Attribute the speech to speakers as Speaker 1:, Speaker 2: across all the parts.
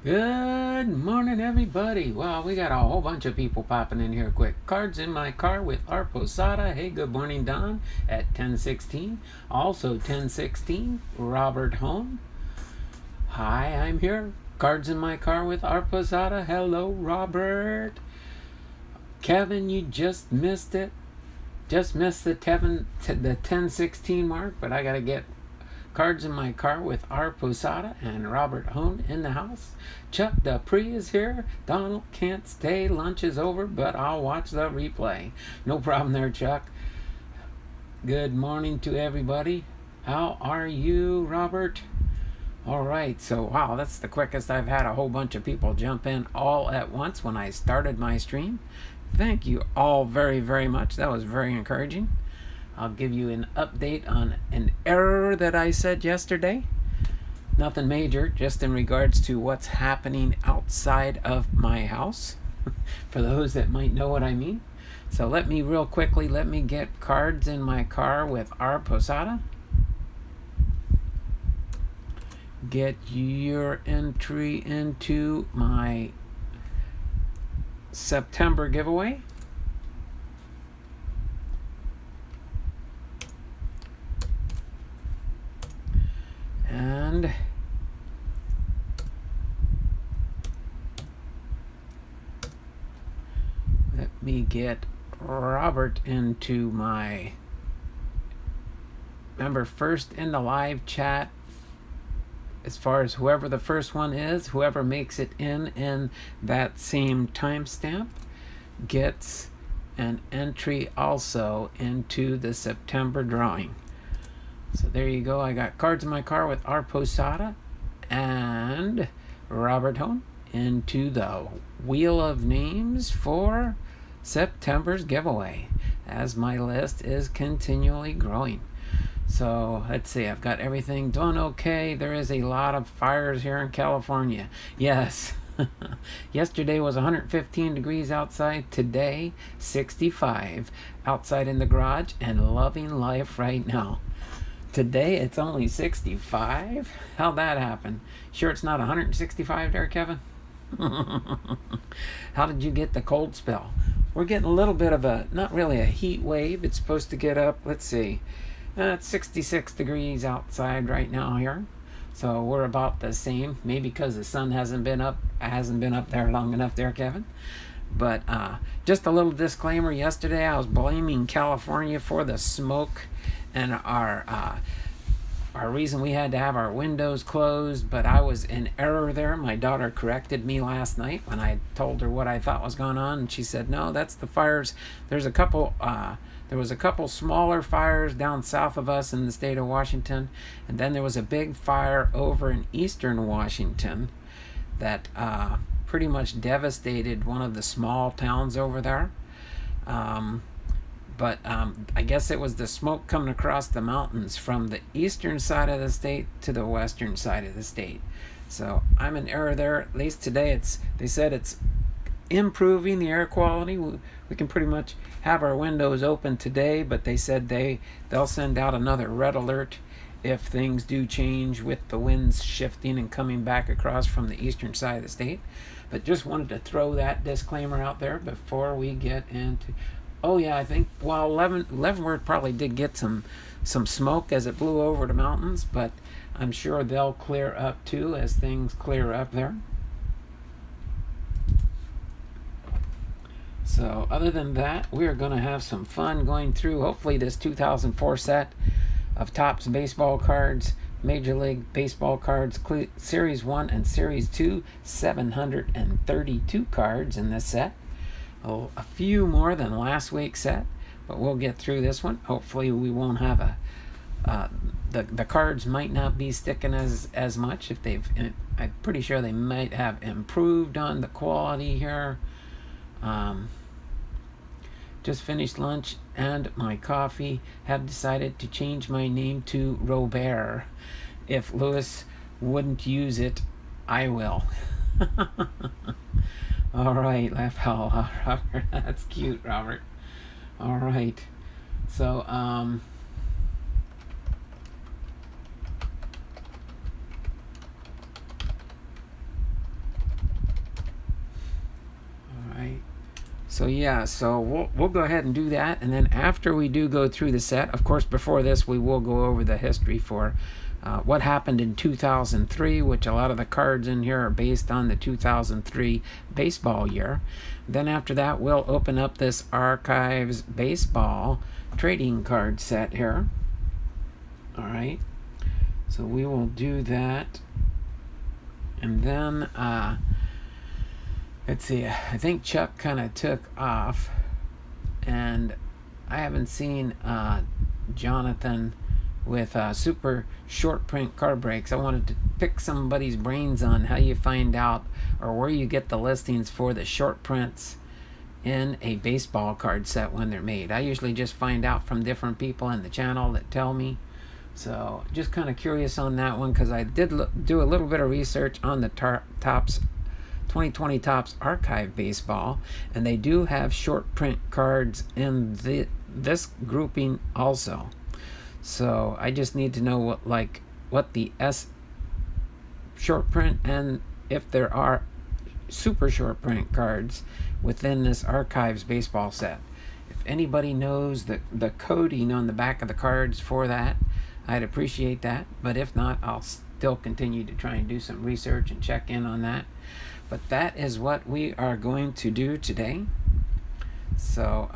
Speaker 1: Good morning, everybody. Wow, we got a whole bunch of people popping in here quick. Cards in my car with our Posada. Hey, good morning, Don, at 10:16. Also 10:16, Robert Home. Hi, I'm here. Cards in my car with our Posada. Hello, Robert. Kevin, you just missed it. Just missed the 10:16 mark, but I got to get Cards in my car with our Posada and Robert Hone in the house. Chuck Dupree is here. Donald can't stay. Lunch is over, but I'll watch the replay. No problem there, Chuck. Good morning to everybody. How are you, Robert? All right, so wow, that's the quickest I've had a whole bunch of people jump in all at once when I started my stream. Thank you all very, very much. That was very encouraging. I'll give you an update on an error that I said yesterday. Nothing major, just in regards to what's happening outside of my house, for those that might know what I mean. So let me get cards in my car with our Posada. Get your entry into my September giveaway. And let me get Robert into my, remember, first in the live chat, as far as whoever the first one is, whoever makes it in that same timestamp gets an entry also into the September drawing. So there you go. I got cards in my car with our Posada and Robert Hone into the wheel of names for September's giveaway, as my list is continually growing. So let's see, I've got everything done okay. There is a lot of fires here in California. Yes. Yesterday was 115 degrees outside. Today, 65 outside in the garage, and loving life right now. Today it's only 65. How'd that happen? Sure it's not 165 there, Kevin? How did you get the cold spell? We're getting a little bit of a, not really a heat wave. It's supposed to get up, let's see, it's 66 degrees outside right now here. So we're about the same, maybe because the sun hasn't been up there long enough there, Kevin. But just a little disclaimer, yesterday I was blaming California for the smoke and our reason we had to have our windows closed, but I was in error there. My daughter corrected me last night when I told her what I thought was going on, and she said, no, that's the fires. There was a couple smaller fires down south of us in the state of Washington, and then there was a big fire over in eastern Washington that pretty much devastated one of the small towns over there. But I guess it was the smoke coming across the mountains from the eastern side of the state to the western side of the state. So I'm in error there. At least today they said it's improving the air quality. We can pretty much have our windows open today, but they said they'll send out another red alert if things do change with the winds shifting and coming back across from the eastern side of the state. But just wanted to throw that disclaimer out there before we get into... Oh yeah, I think, well, Leavenworth probably did get some smoke as it blew over the mountains, but I'm sure they'll clear up too as things clear up there. So other than that, we are going to have some fun going through, hopefully, this 2004 set of Topps baseball cards, Major League Baseball cards, Series 1 and Series 2, 732 cards in this set. A few more than last week's set, but we'll get through this one. Hopefully we won't have the cards might not be sticking as much. If I'm pretty sure they might have improved on the quality here. Just finished lunch and my coffee. Have decided to change my name to Robert. If Lewis wouldn't use it, I will. All right, laugh out, Robert. That's cute, Robert. All right. So, So yeah, so we'll go ahead and do that, and then after we do go through the set, of course, before this, we will go over the history for what happened in 2003, which a lot of the cards in here are based on the 2003 baseball year. Then after that, we'll open up this Archives baseball trading card set here. All right, so we will do that, and then let's see, I think Chuck kind of took off, and I haven't seen Jonathan with super short print card breaks. I wanted to pick somebody's brains on how you find out or where you get the listings for the short prints in a baseball card set when they're made. I usually just find out from different people in the channel that tell me. So just kind of curious on that one, because I did do a little bit of research on the Topps 2020 Topps Archive Baseball, and they do have short print cards in this grouping also. So I just need to know what the S short print, and if there are super short print cards within this Archives baseball set. If anybody knows the coding on the back of the cards for that, I'd appreciate that. But if not, I'll still continue to try and do some research and check in on that. But that is what we are going to do today. So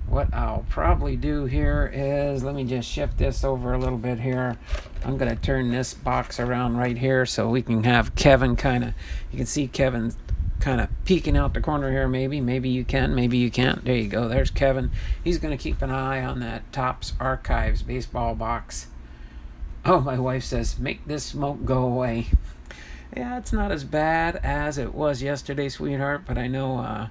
Speaker 1: what I'll probably do here is, let me just shift this over a little bit here. I'm going to turn this box around right here so we can have Kevin you can see Kevin kind of peeking out the corner here. Maybe you can, maybe you can't. There you go, there's Kevin. He's going to keep an eye on that Topps Archives baseball box. Oh, my wife says, make this smoke go away. Yeah, it's not as bad as it was yesterday, sweetheart, but I know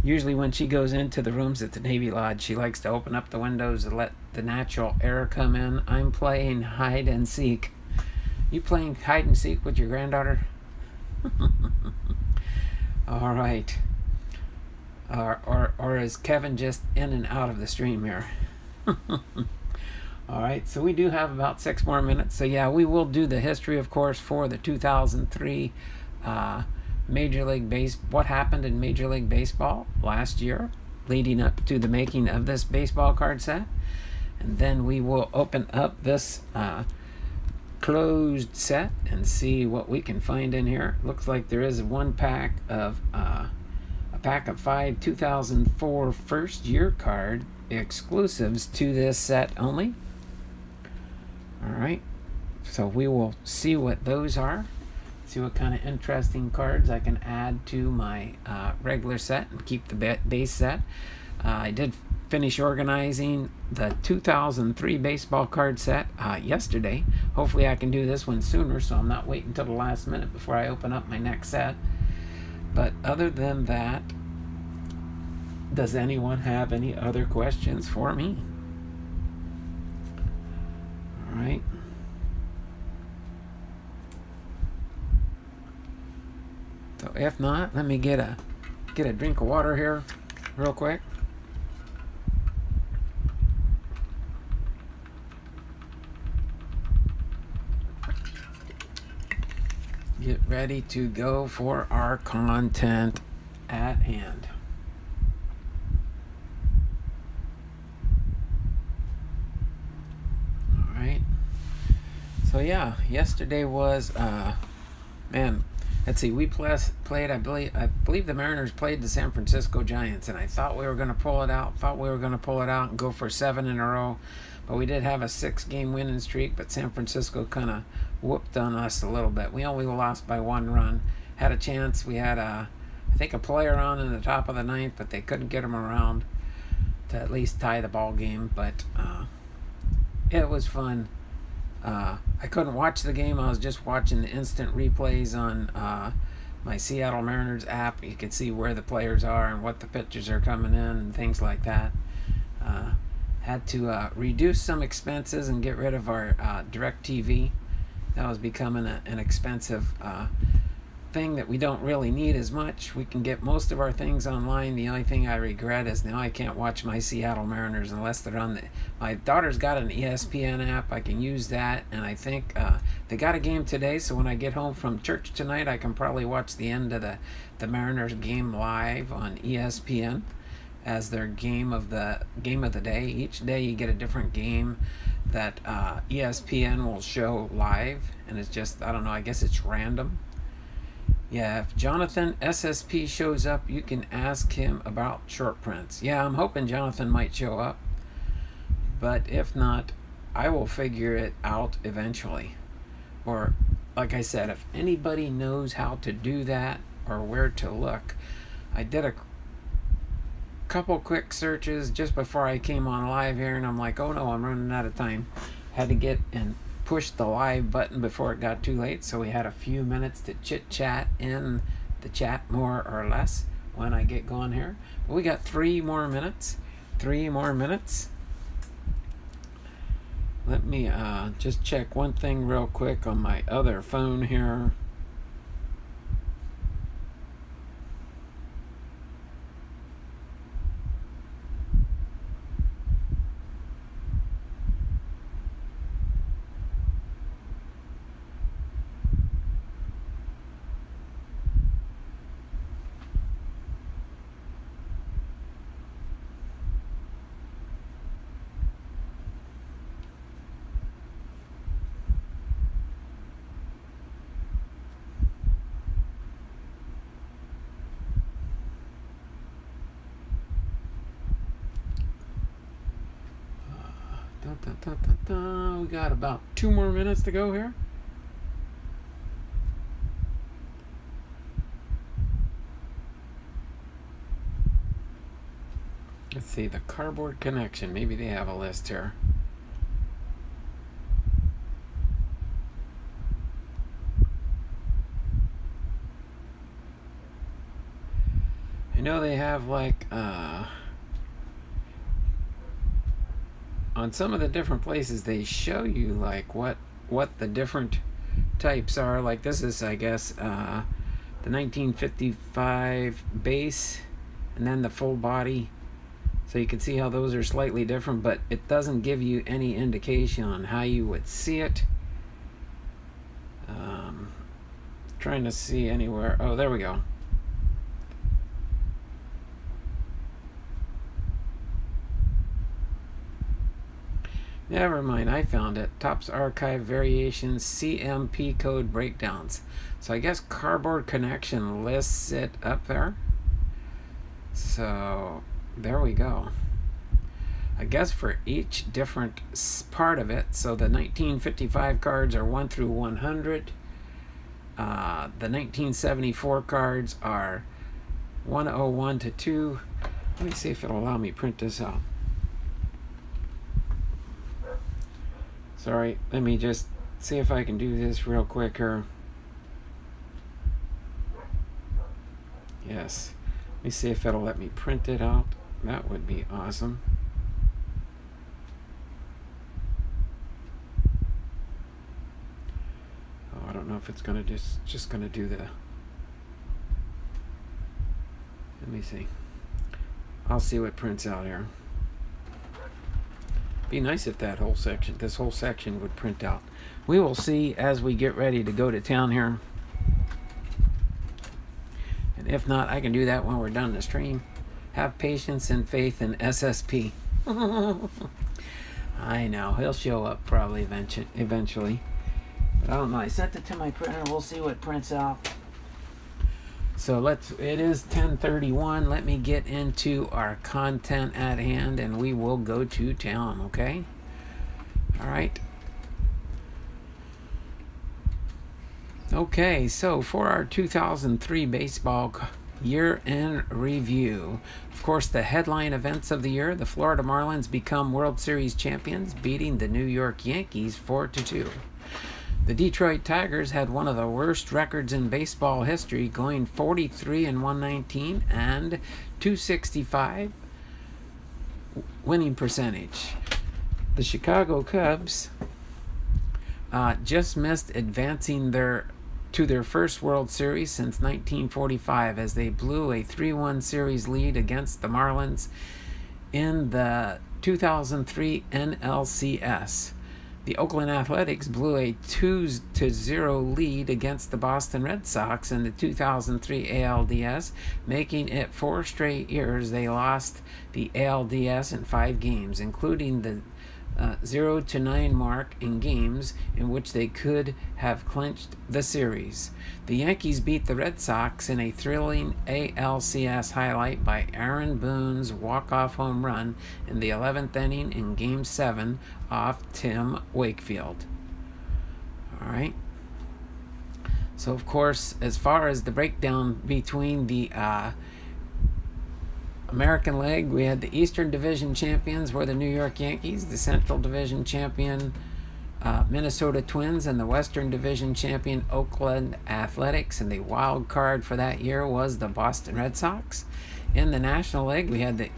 Speaker 1: usually when she goes into the rooms at the Navy Lodge, she likes to open up the windows and let the natural air come in. I'm playing hide and seek. You playing hide and seek with your granddaughter? All right. Or is Kevin just in and out of the stream here? All right, so we do have about 6 more minutes. So yeah, we will do the history, of course, for the 2003 Major League what happened in Major League Baseball last year, leading up to the making of this baseball card set. And then we will open up this closed set and see what we can find in here. Looks like there is one pack of a pack of 5 2004 first year card exclusives to this set only. All right, so we will see what those are, see what kind of interesting cards I can add to my regular set and keep the base set. I did finish organizing the 2003 baseball card set yesterday. Hopefully I can do this one sooner, so I'm not waiting until the last minute before I open up my next set. But other than that, does anyone have any other questions for me? All right. So if not, let me get a drink of water here real quick. Get ready to go for our content at hand. So yeah, yesterday was man, let's see, we played I believe the Mariners played the San Francisco Giants, and I thought we were going to pull it out and go for 7 in a row. But we did have a 6-game winning streak, but San Francisco kind of whooped on us a little bit. We only lost by 1 run. Had a chance. We had I think a player on in the top of the 9th, but they couldn't get him around to at least tie the ball game. But it was fun. I couldn't watch the game. I was just watching the instant replays on my Seattle Mariners app. You can see where the players are and what the pitchers are coming in and things like that. Had to reduce some expenses and get rid of our DirecTV. That was becoming an expensive thing that we don't really need as much. We can get most of our things online. The only thing I regret is now I can't watch my Seattle Mariners unless they're on the. My daughter's got an ESPN app. I can use that, and I think they got a game today. So when I get home from church tonight, I can probably watch the end of the Mariners game live on ESPN as their game of the day. Each day you get a different game that ESPN will show live, and it's just, I don't know, I guess it's random. Yeah, if Jonathan SSP shows up, you can ask him about short prints. Yeah, I'm hoping Jonathan might show up, but if not, I will figure it out eventually. Or, like I said, if anybody knows how to do that or where to look, I did a couple quick searches just before I came on live here, and I'm like, oh no, I'm running out of time. Had to get and push the live button before it got too late, so we had a few minutes to chit chat in the chat, more or less, when I get going here. But we got 3 more minutes. Let me just check one thing real quick on my other phone here. We got about 2 more minutes to go here. Let's see, the Cardboard Connection. Maybe they have a list here. I know they have like on some of the different places they show you like what the different types are. Like this is, I guess, the 1955 base and then the full body, so you can see how those are slightly different, but it doesn't give you any indication on how you would see it. Trying to see anywhere. Oh, there we go. Never mind, I found it. Topps Archive Variations CMP Code Breakdowns. So I guess Cardboard Connection lists it up there. So there we go. I guess for each different part of it, so the 1955 cards are 1 through 100. The 1974 cards are 101 to 2. Let me see if it'll allow me to print this out. Sorry, let me just see if I can do this real quick here. Yes. Let me see if it'll let me print it out. That would be awesome. Oh, I don't know if it's gonna just gonna do the. Let me see. I'll see what prints out here. Be nice if this whole section would print out. We will see as we get ready to go to town here. And if not, I can do that when we're done the stream. Have patience and faith in SSP. I know, he'll show up probably eventually. But I don't know, I sent it to my printer. We'll see what prints out. So it is 10:31. Let me get into our content at hand and we will go to town, okay? All right. Okay, so for our 2003 baseball year-end review, of course, the headline events of the year: the Florida Marlins become World Series champions, beating the New York Yankees 4-2. The Detroit Tigers had one of the worst records in baseball history, going 43-119 and .265 winning percentage. The Chicago Cubs just missed advancing their to their first World Series since 1945 as they blew a 3-1 series lead against the Marlins in the 2003 NLCS. The Oakland Athletics blew a 2-0 lead against the Boston Red Sox in the 2003 ALDS, making it 4 straight years they lost the ALDS in 5 games, including the 0-9 mark in games in which they could have clinched the series. The Yankees beat the Red Sox in a thrilling ALCS highlight by Aaron Boone's walk-off home run in the 11th inning in Game 7 off Tim Wakefield. All right. So, of course, as far as the breakdown between the American League, we had the Eastern Division champions were the New York Yankees, the Central Division champion Minnesota Twins, and the Western Division champion Oakland Athletics, and the wild card for that year was the Boston Red Sox. In the National League, we had the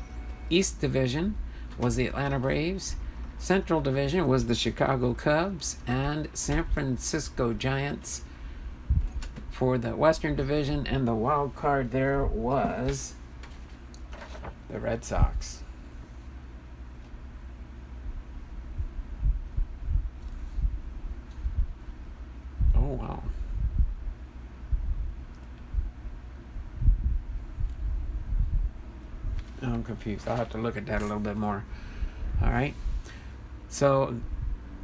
Speaker 1: East Division was the Atlanta Braves, Central Division was the Chicago Cubs, and San Francisco Giants for the Western Division, and the wild card there was the Red Sox. Oh, wow. I'm confused. I'll have to look at that a little bit more. All right. So,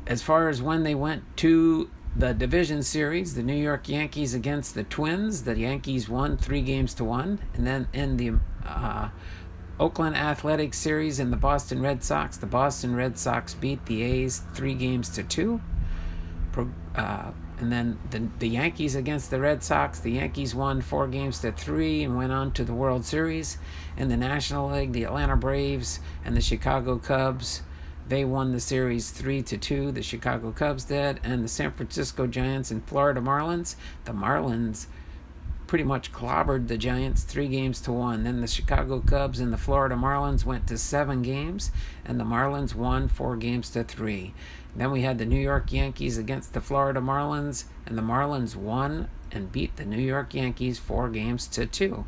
Speaker 1: as far as when they went to the division series, the New York Yankees against the Twins, the Yankees won 3-1. And then in the Oakland Athletics series and the Boston Red Sox beat the A's 3-2. And then the Yankees against the Red Sox, the Yankees won 4-3 and went on to the World Series. In the National League, the Atlanta Braves and the Chicago Cubs, they won the series 3-2. The Chicago Cubs did. And the San Francisco Giants and Florida Marlins, the Marlins pretty much clobbered the Giants 3-1. Then the Chicago Cubs and the Florida Marlins went to 7 games, and the Marlins won 4-3. Then we had the New York Yankees against the Florida Marlins, and the Marlins won and beat the New York Yankees 4-2.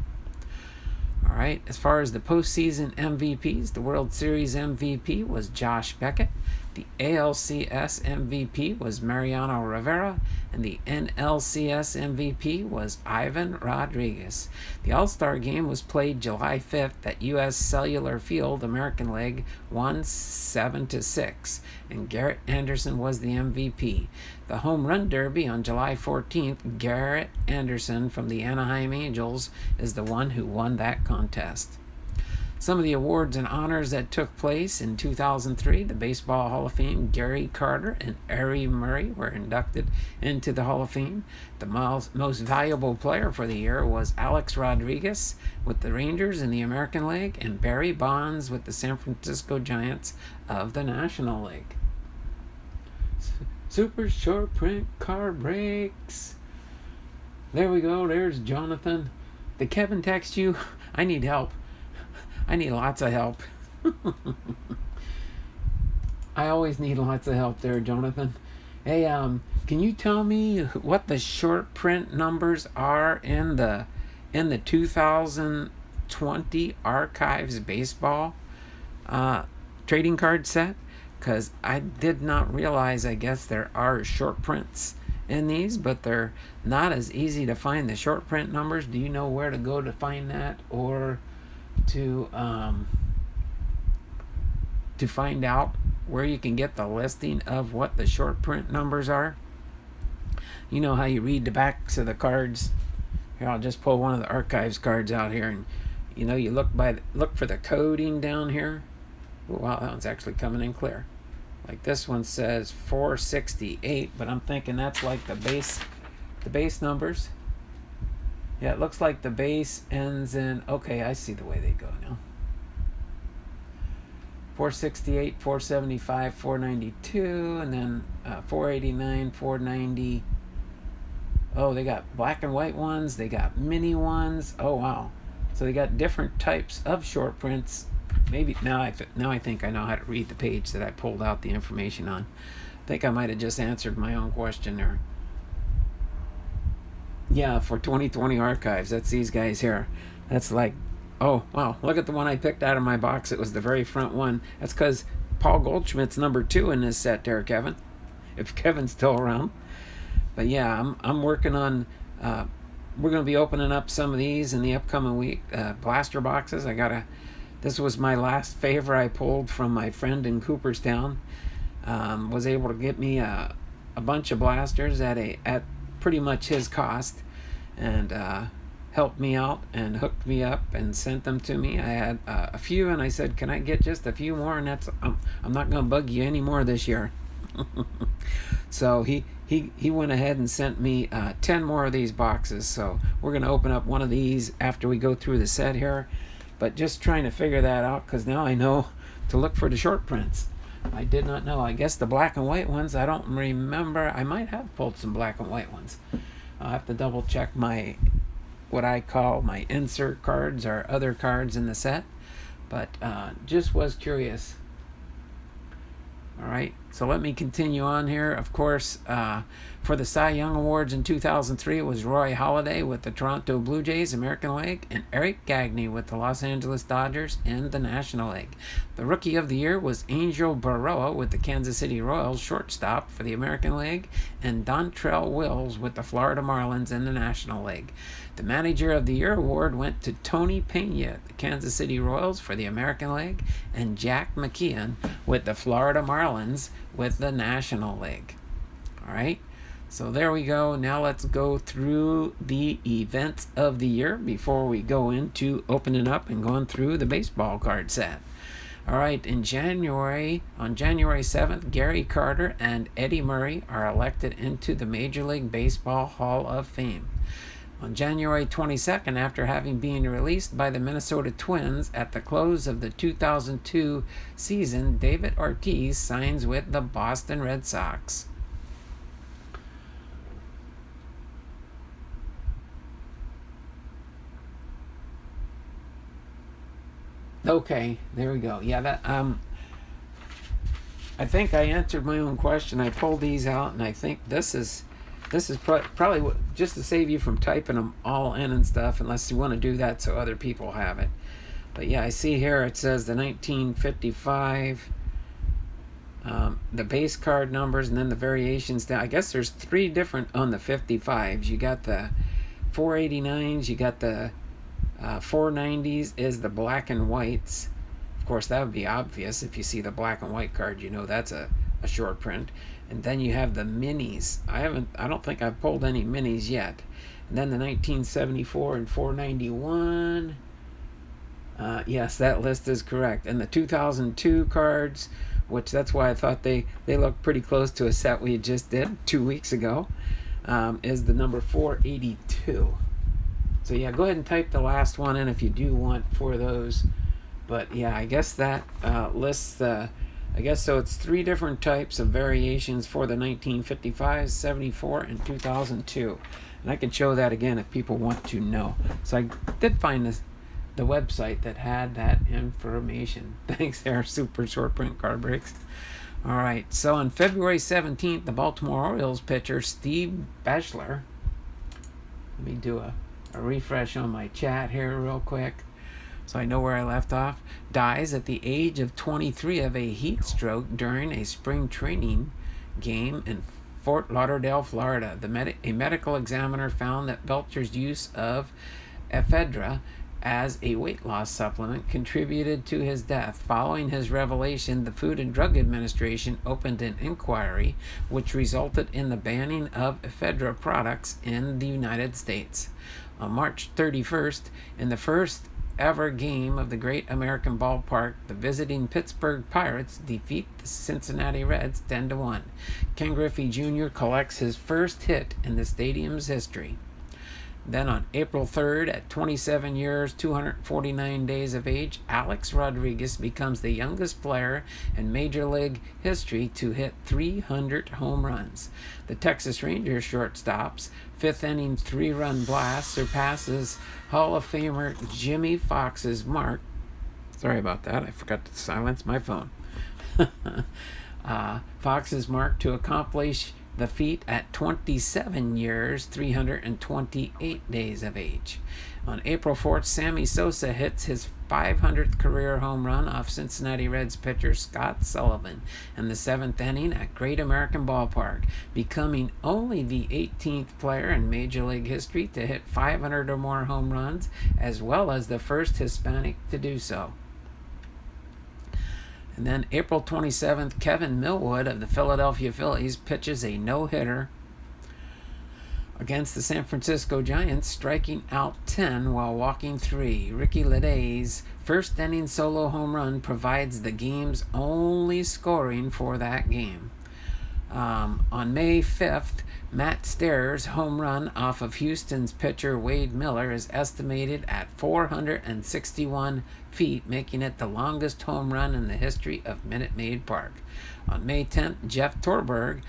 Speaker 1: All right, as far as the postseason MVPs, the World Series MVP was Josh Beckett. The ALCS MVP was Mariano Rivera, and the NLCS MVP was Ivan Rodriguez. The All-Star Game was played July 5th at U.S. Cellular Field. American League won 7-6, and Garrett Anderson was the MVP. The Home Run Derby on July 14th, Garrett Anderson from the Anaheim Angels is the one who won that contest. Some of the awards and honors that took place in 2003, the Baseball Hall of Fame, Gary Carter and Ari Murray were inducted into the Hall of Fame. The most valuable player for the year was Alex Rodriguez with the Rangers in the American League, and Barry Bonds with the San Francisco Giants of the National League. Super short print card breaks. There we go. There's Jonathan. Did Kevin text you? I need help. I need lots of help. I always need lots of help there, Jonathan. Hey, can you tell me what the short print numbers are in the 2020 Archives baseball trading card set? Because I did not realize, I guess there are short prints in these, but they're not as easy to find the short print numbers. Do you know where to go to find that, or to find out where you can get the listing of what the short print numbers are? You know how you read the backs of the cards. Here, I'll just pull one of the Archives cards out here, and you look for the coding down here. Oh, wow, that one's actually coming in clear. Like this one says 468, but I'm thinking that's like the base numbers. Yeah, it looks like the base ends in, okay, I see the way they go now. 468, 475, 492, and then 489, 490. Oh, they got black and white ones. They got mini ones. Oh, wow. So they got different types of short prints. Maybe now I think I know how to read the page that I pulled out the information on. I think I might have just answered my own question there. Yeah, for 2020 archives. That's these guys here. That's like, oh, wow. Look at the one I picked out of my box. It was the very front one. That's because Paul Goldschmidt's number 2 in this set there, Kevin. If Kevin's still around. But yeah, I'm working on. We're going to be opening up some of these in the upcoming week. Blaster boxes. This was my last favor I pulled from my friend in Cooperstown. Was able to get me a bunch of blasters at pretty much his cost, and helped me out and hooked me up and sent them to me. I had a few, and I said, "Can I get just a few more?" And I'm not going to bug you anymore this year. So he went ahead and sent me 10 more of these boxes. So we're going to open up one of these after we go through the set here. But just trying to figure that out, because now I know to look for the short prints. I did not know. I guess the black and white ones, I don't remember. I might have pulled some black and white ones. I'll have to double check what I call my insert cards or other cards in the set. But just was curious. All right, so let me continue on here. Of course, for the Cy Young Awards in 2003, it was Roy Halladay with the Toronto Blue Jays, American League, and Eric Gagne with the Los Angeles Dodgers in the National League. The Rookie of the Year was Angel Baroa with the Kansas City Royals, shortstop for the American League, and Dontrell Wills with the Florida Marlins in the National League. The Manager of the Year award went to Tony Pena, the Kansas City Royals for the American League, and Jack McKeon with the Florida Marlins with the National League. All right, so there we go. Now let's go through the events of the year before we go into opening up and going through the baseball card set. All right, on January 7th, Gary Carter and Eddie Murray are elected into the Major League Baseball Hall of Fame. On January 22nd, after having been released by the Minnesota Twins at the close of the 2002 season, David Ortiz signs with the Boston Red Sox. Okay, there we go. Yeah, that I think I answered my own question. I pulled these out, and I think this is probably just to save you from typing them all in and stuff, unless you want to do that so other people have it. But yeah, I see here it says the 1955, the base card numbers, and then the variations down. I guess there's 3 different on the 55s. You got the 489s, you got the 490s is the black and whites. Of course, that would be obvious if you see the black and white card. You know that's a short print. And then you have the minis. I don't think I've pulled any minis yet. And then the 1974 and 491. Yes, that list is correct. And the 2002 cards, which that's why I thought they look pretty close to a set we just did 2 weeks ago, is the number 482. So yeah, go ahead and type the last one in if you do want for those. But yeah, I guess that lists I guess so. It's 3 different types of variations for the 1955, 74, and 2002. And I can show that again if people want to know. So I did find the website that had that information. Thanks there, Super Short Print Card Breaks. All right, so on February 17th, the Baltimore Orioles pitcher Steve Bachler, let me do a refresh on my chat here real quick, so I know where I left off, dies at the age of 23 of a heat stroke during a spring training game in Fort Lauderdale, Florida. A medical examiner found that Belcher's use of ephedra as a weight loss supplement contributed to his death. Following his revelation, the Food and Drug Administration opened an inquiry which resulted in the banning of ephedra products in the United States. On March 31st, in the first ever game of the Great American Ballpark, the visiting Pittsburgh Pirates defeat the Cincinnati Reds 10-1. Ken Griffey Jr. collects his first hit in the stadium's history. Then on April 3rd, at 27 years, 249 days of age, Alex Rodriguez becomes the youngest player in Major League history to hit 300 home runs. The Texas Rangers shortstop's 5th inning 3-run blast surpasses Hall of Famer Jimmy Fox's mark. Sorry about that. I forgot to silence my phone. Fox's mark to accomplish the feat at 27 years, 328 days of age. On April 4th, Sammy Sosa hits his 500th career home run off Cincinnati Reds pitcher Scott Sullivan in the 7th inning at Great American Ballpark, becoming only the 18th player in Major League history to hit 500 or more home runs, as well as the first Hispanic to do so. And then April 27th, Kevin Millwood of the Philadelphia Phillies pitches a no-hitter against the San Francisco Giants, striking out 10 while walking 3. Ricky Leday's first inning solo home run provides the game's only scoring for that game. On May 5th, Matt Steer's home run off of Houston's pitcher Wade Miller is estimated at 461 feet, making it the longest home run in the history of Minute Maid Park. On May 10th, Jeff Torberg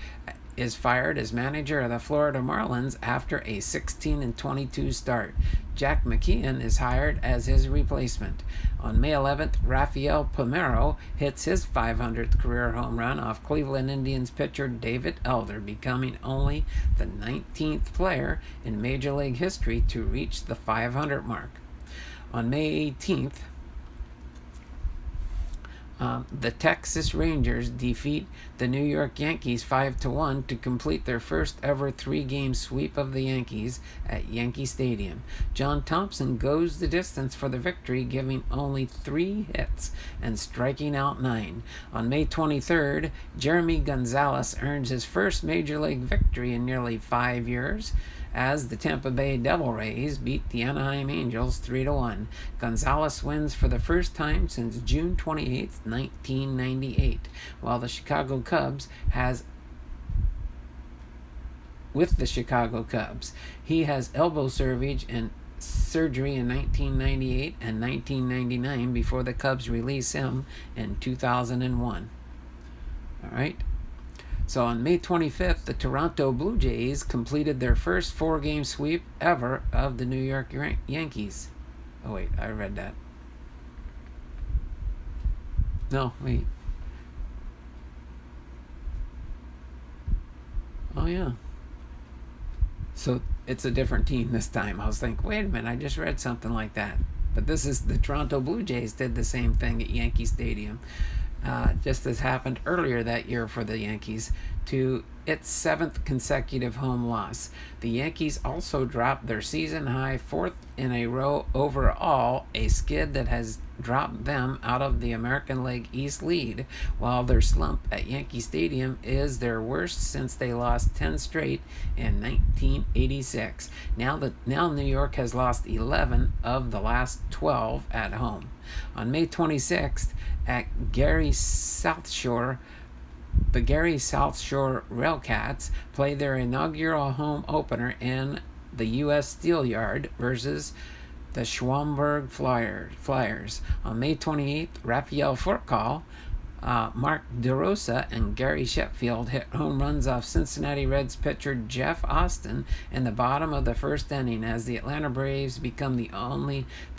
Speaker 1: is fired as manager of the Florida Marlins after a 16-22 start. Jack McKeon is hired as his replacement. On May 11th, Rafael Palmeiro hits his 500th career home run off Cleveland Indians pitcher David Elder, becoming only the 19th player in Major League history to reach the 500 mark. On May 18th, the Texas Rangers defeat the New York Yankees 5-1 to complete their first ever 3-game sweep of the Yankees at Yankee Stadium. John Thompson goes the distance for the victory, giving only 3 hits and striking out 9. On May 23rd, Jeremy Gonzalez earns his first Major League victory in nearly 5 years, as the Tampa Bay Devil Rays beat the Anaheim Angels 3-1. Gonzalez wins for the first time since June 28, 1998, while the Chicago Cubs with the Chicago Cubs. He has elbow surgery in 1998 and 1999 before the Cubs release him in 2001. All right. So on May 25th, the Toronto Blue Jays completed their first 4-game sweep ever of the New York Yankees. Oh, wait, I read that. No, wait. Oh, yeah. So it's a different team this time. I was thinking, wait a minute, I just read something like that. But this is the Toronto Blue Jays did the same thing at Yankee Stadium. Just as happened earlier that year for the Yankees, to its 7th consecutive home loss. The Yankees also dropped their season-high 4th in a row overall, a skid that has dropped them out of the American League East lead, while their slump at Yankee Stadium is their worst since they lost 10 straight in 1986. Now New York has lost 11 of the last 12 at home. On May 26th, at Gary South Shore, the Gary South Shore Railcats play their inaugural home opener in the U.S. Steel Yard versus the Schwamberg Flyers. On May 28th, Rafael Furcal, Mark DeRosa, and Gary Sheffield hit home runs off Cincinnati Reds pitcher Jeff Austin in the bottom of the first inning, as the Atlanta Braves become the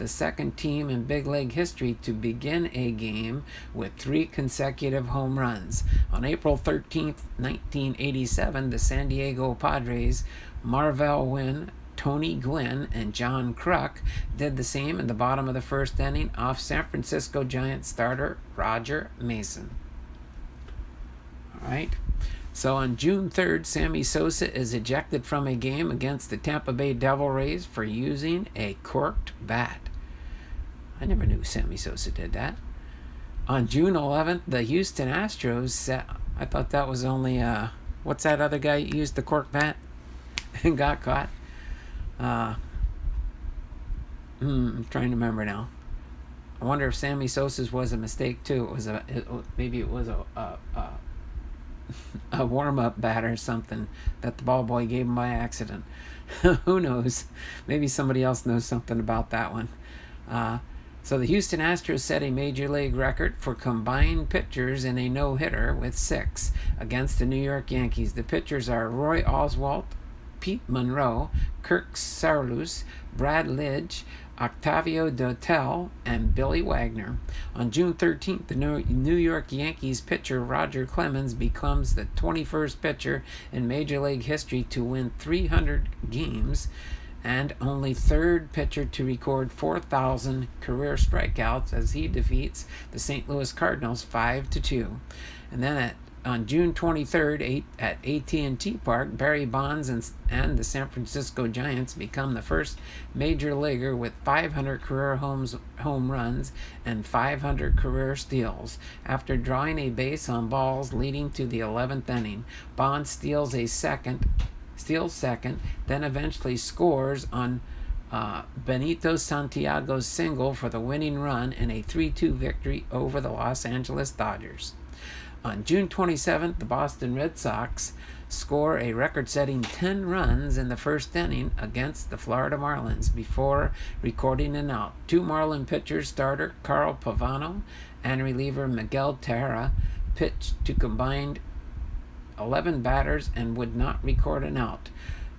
Speaker 1: second team in big league history to begin a game with 3 consecutive home runs. On April 13th, 1987, the San Diego Padres' Marvell Wynn, Tony Gwynn, and John Kruk did the same in the bottom of the first inning off San Francisco Giants starter Roger Mason. All right. So on June 3rd, Sammy Sosa is ejected from a game against the Tampa Bay Devil Rays for using a corked bat. I never knew Sammy Sosa did that. On June 11th, the Houston Astros I thought that was only what's that other guy who used the cork bat and got caught? I'm trying to remember now. I wonder if Sammy Sosa's was a mistake too. Maybe it was a warm-up bat or something that the ball boy gave him by accident. Who knows? Maybe somebody else knows something about that one. So the Houston Astros set a major league record for combined pitchers in a no-hitter with 6 against the New York Yankees. The pitchers are Roy Oswalt, Pete Monroe, Kirk Saarloos, Brad Lidge, Octavio Dotel, and Billy Wagner. On June 13th, the New York Yankees pitcher Roger Clemens becomes the 21st pitcher in Major League history to win 300 games and only third pitcher to record 4,000 career strikeouts as he defeats the St. Louis Cardinals 5-2. And then on June 23rd at AT&T Park, Barry Bonds and the San Francisco Giants become the first major leaguer with 500 career home runs and 500 career steals. After drawing a base on balls leading to the 11th inning, Bonds steals second, then eventually scores on Benito Santiago's single for the winning run in a 3-2 victory over the Los Angeles Dodgers. On June 27th, the Boston Red Sox score a record-setting 10 runs in the first inning against the Florida Marlins before recording an out. Two Marlin pitchers, starter Carl Pavano and reliever Miguel Tejera, pitched to combined 11 batters and would not record an out.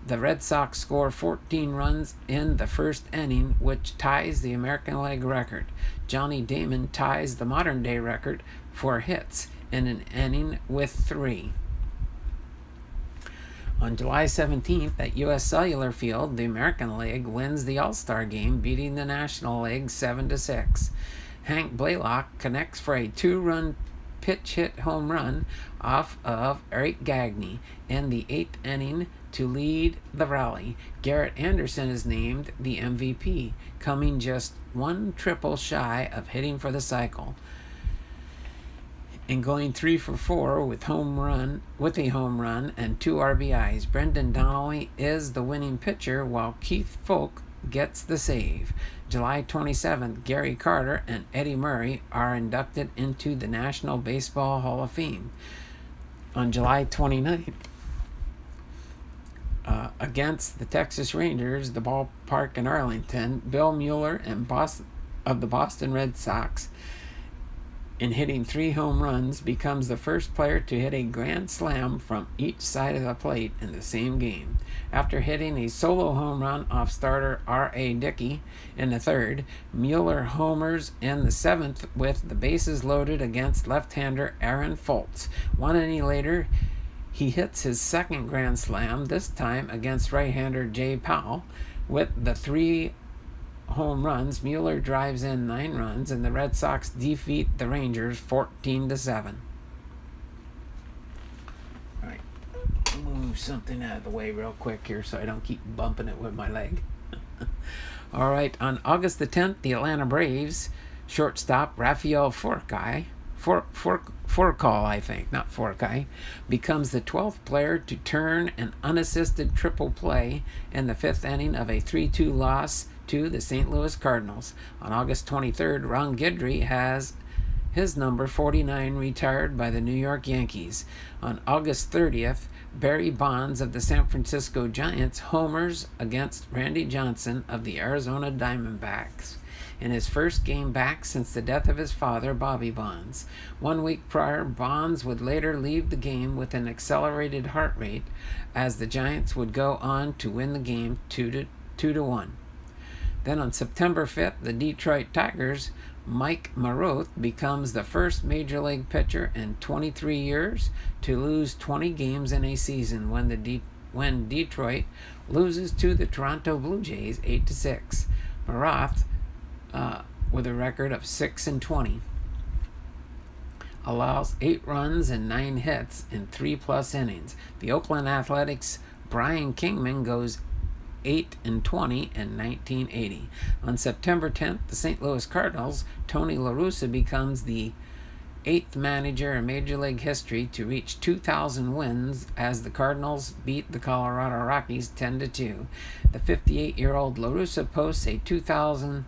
Speaker 1: The Red Sox score 14 runs in the first inning, which ties the American League record. Johnny Damon ties the modern-day record for hits in an inning with 3. On July 17th at U.S. Cellular Field, the American League wins the All-Star Game, beating the National League 7-6. Hank Blaylock connects for a 2-run pitch-hit home run off of Eric Gagne in the 8th inning to lead the rally. Garrett Anderson is named the MVP, coming just one triple shy of hitting for the cycle and going 3 for 4 with a home run and 2 RBIs. Brendan Donnelly is the winning pitcher, while Keith Foulke gets the save. July 27th, Gary Carter and Eddie Murray are inducted into the National Baseball Hall of Fame. On July 29th, against the Texas Rangers, the ballpark in Arlington, Bill Mueller of the Boston Red Sox, in hitting 3 home runs, becomes the first player to hit a grand slam from each side of the plate in the same game. After hitting a solo home run off starter R.A. Dickey in the 3rd, Mueller homers in the 7th with the bases loaded against left-hander Aaron Foltz. 1 inning later, he hits his 2nd grand slam, this time against right-hander Jay Powell. With the 3 home runs, Mueller drives in 9 runs, and the Red Sox defeat the Rangers 14-7. All right, move something out of the way real quick here so I don't keep bumping it with my leg. All right, on August the 10th, the Atlanta Braves shortstop Rafael Forcai, becomes the 12th player to turn an unassisted triple play in the 5th inning of a 3-2 loss to the St. Louis Cardinals. On August 23rd, Ron Guidry has his number 49 retired by the New York Yankees. On August 30th, Barry Bonds of the San Francisco Giants homers against Randy Johnson of the Arizona Diamondbacks in his first game back since the death of his father, Bobby Bonds. 1 week prior, Bonds would later leave the game with an accelerated heart rate, as the Giants would go on to win the game 2-1. Then on September 5th, the Detroit Tigers' Mike Maroth becomes the first Major League pitcher in 23 years to lose 20 games in a season when Detroit loses to the Toronto Blue Jays 8-6. Maroth, with a record of 6-20, allows 8 runs and 9 hits in 3+ innings. The Oakland Athletics' Brian Kingman goes 8-20 in 1980. On September 10th, the St. Louis Cardinals' Tony La Russa becomes the 8th manager in Major League history to reach 2,000 wins as the Cardinals beat the Colorado Rockies 10-2. The 58-year-old La Russa posts a 2,000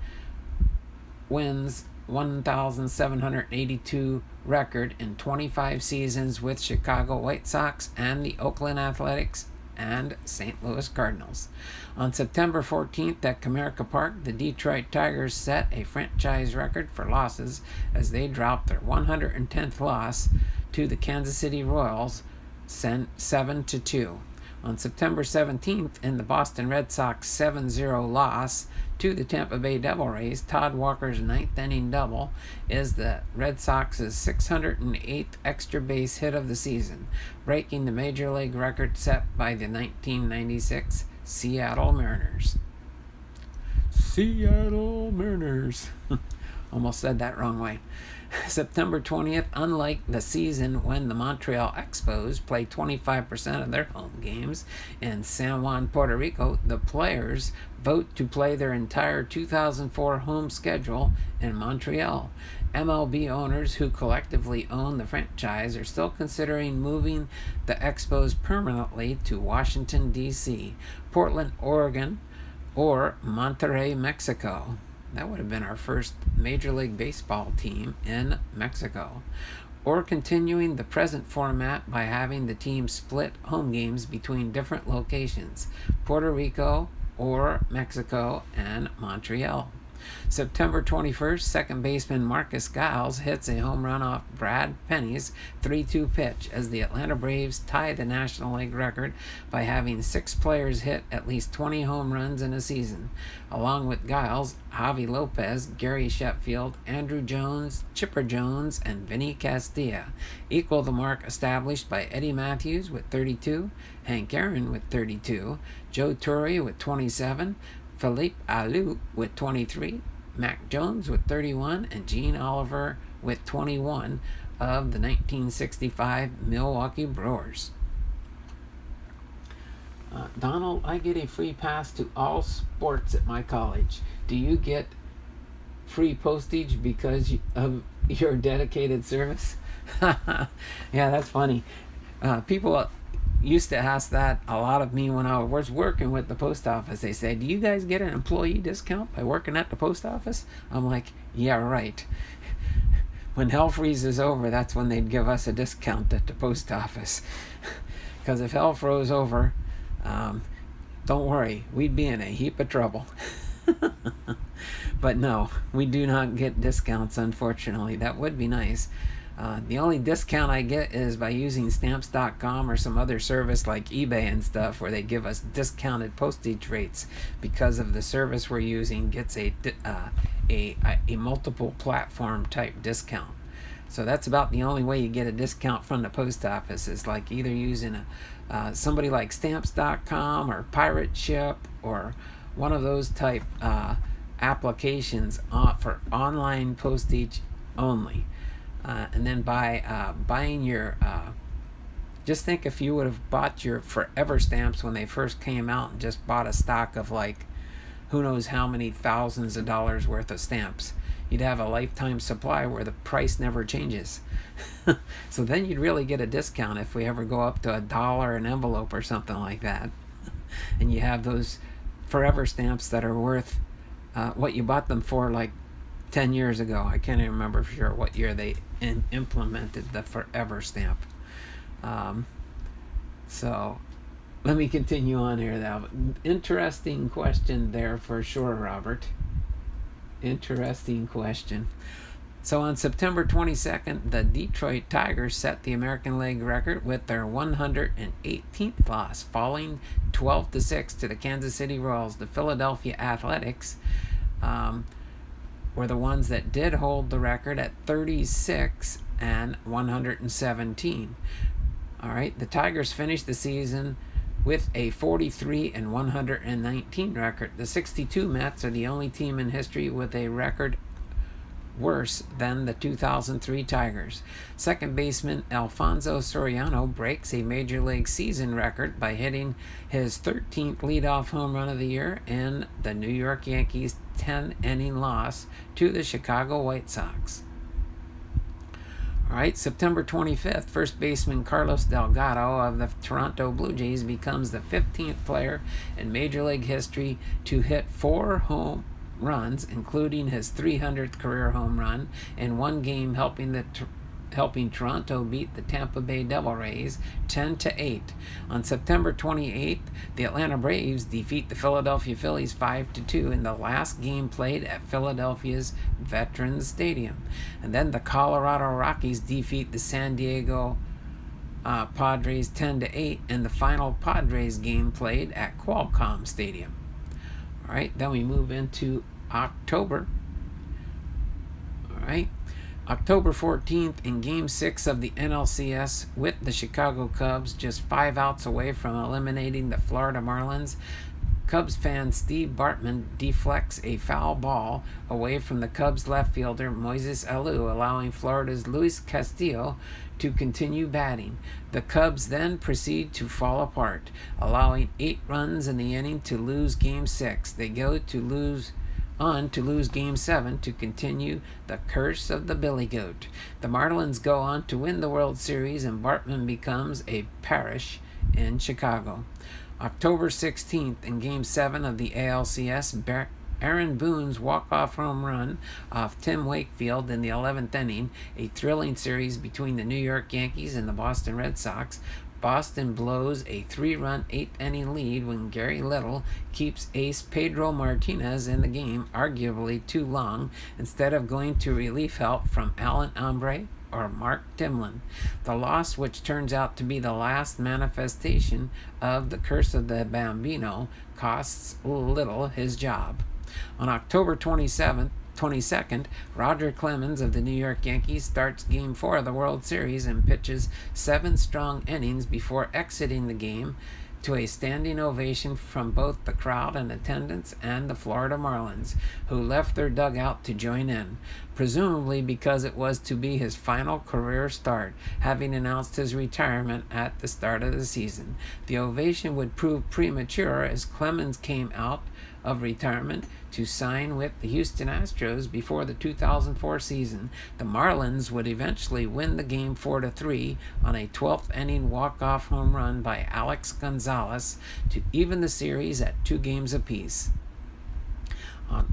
Speaker 1: wins, 1,782 record in 25 seasons with Chicago White Sox and the Oakland Athletics and St. Louis Cardinals. On September 14th at Comerica Park, the Detroit Tigers set a franchise record for losses as they dropped their 110th loss to the Kansas City Royals 7-2. On September 17th, in the Boston Red Sox 7-0 loss to the Tampa Bay Devil Rays, Todd Walker's ninth inning double is the Red Sox's 608th extra base hit of the season, breaking the Major League record set by the 1996 Seattle Mariners. Seattle Mariners. Almost said that wrong way. September 20th, unlike the season when the Montreal Expos play 25% of their home games in San Juan, Puerto Rico, the players vote to play their entire 2004 home schedule in Montreal. MLB owners who collectively own the franchise are still considering moving the Expos permanently to Washington, D.C., Portland, Oregon, or Monterrey, Mexico. That would have been our first Major League Baseball team in Mexico. Or continuing the present format by having the team split home games between different locations, Puerto Rico or Mexico and Montreal. September 21st, second baseman Marcus Giles hits a home run off Brad Penny's 3-2 pitch as the Atlanta Braves tie the National League record by having 6 players hit at least 20 home runs in a season. Along with Giles, Javi Lopez, Gary Sheffield, Andrew Jones, Chipper Jones, and Vinny Castilla equal the mark established by Eddie Matthews with 32, Hank Aaron with 32, Joe Torre with 27, Philippe Alou with 23, Mac Jones with 31, and Gene Oliver with 21 of the 1965 Milwaukee Brewers. Donald, I get a free pass to all sports at my college. Do you get free postage because of your dedicated service? Yeah, that's funny. People used to ask that a lot of me when I was working with the post office. They say, do you guys get an employee discount by working at the post office? I'm like, yeah, right. When hell freezes over, that's when they'd give us a discount at the post office. Because if hell froze over, don't worry, we'd be in a heap of trouble. But no, we do not get discounts, unfortunately. That would be nice. The only discount I get is by using stamps.com or some other service like eBay and stuff, where they give us discounted postage rates because of the service we're using gets a multiple platform type discount. So that's about the only way you get a discount from the post office, is like either using somebody like stamps.com or Pirate Ship or one of those type applications for online postage only. And then by buying your, just think if you would have bought your Forever stamps when they first came out and just bought a stock of like who knows how many thousands of dollars worth of stamps, you'd have a lifetime supply where the price never changes. So then you'd really get a discount if we ever go up to $1 an envelope or something like that. And you have those Forever stamps that are worth what you bought them for like 10 years ago. I can't even remember for sure what year they implemented the Forever stamp. So let me continue on here now. Interesting question there for sure, Robert. Interesting question. So on September 22nd, the Detroit Tigers set the American League record with their 118th loss, falling 12-6 to the Kansas City Royals. The Philadelphia Athletics were the ones that did hold the record at 36 and 117. All right, the Tigers finished the season with a 43 and 119 record. The 62 Mets are the only team in history with a record worse than the 2003 Tigers. Second baseman Alfonso Soriano breaks a Major League season record by hitting his 13th leadoff home run of the year in the New York Yankees' 10-inning loss to the Chicago White Sox. All right, September 25th, first baseman Carlos Delgado of the Toronto Blue Jays becomes the 15th player in Major League history to hit 4 home runs, including his 300th career home run in one game, helping Toronto beat the Tampa Bay Devil Rays 10-8. On September 28th, the Atlanta Braves defeat the Philadelphia Phillies 5-2 in the last game played at Philadelphia's Veterans Stadium. And then the Colorado Rockies defeat the San Diego Padres 10-8 in the final Padres game played at Qualcomm Stadium. All right, then we move into October. All right, October 14th in Game 6 of the NLCS with the Chicago Cubs just 5 outs away from eliminating the Florida Marlins. Cubs fan Steve Bartman deflects a foul ball away from the Cubs left fielder Moises Alou, allowing Florida's Luis Castillo to continue batting. The Cubs then proceed to fall apart, allowing 8 runs in the inning to lose Game 6. They go to lose Game 7 to continue the curse of the Billy Goat. The Marlins go on to win the World Series, and Bartman becomes a parish in Chicago. October 16th in Game 7 of the ALCS, Aaron Boone's walk-off home run off Tim Wakefield in the 11th inning, a thrilling series between the New York Yankees and the Boston Red Sox. Boston blows a 3-run 8th-inning lead when Gary Little keeps ace Pedro Martinez in the game, arguably too long, instead of going to relief help from Alan Ombre or Mark Timlin. The loss, which turns out to be the last manifestation of the curse of the Bambino, costs Little his job. On October 22nd, Roger Clemens of the New York Yankees starts Game 4 of the World Series and pitches 7 strong innings before exiting the game to a standing ovation from both the crowd in attendance and the Florida Marlins, who left their dugout to join in, presumably because it was to be his final career start, having announced his retirement at the start of the season. The ovation would prove premature as Clemens came out of retirement to sign with the Houston Astros before the 2004 season. The Marlins would eventually win the game 4-3 on a 12th inning walk-off home run by Alex Gonzalez to even the series at 2 games apiece. On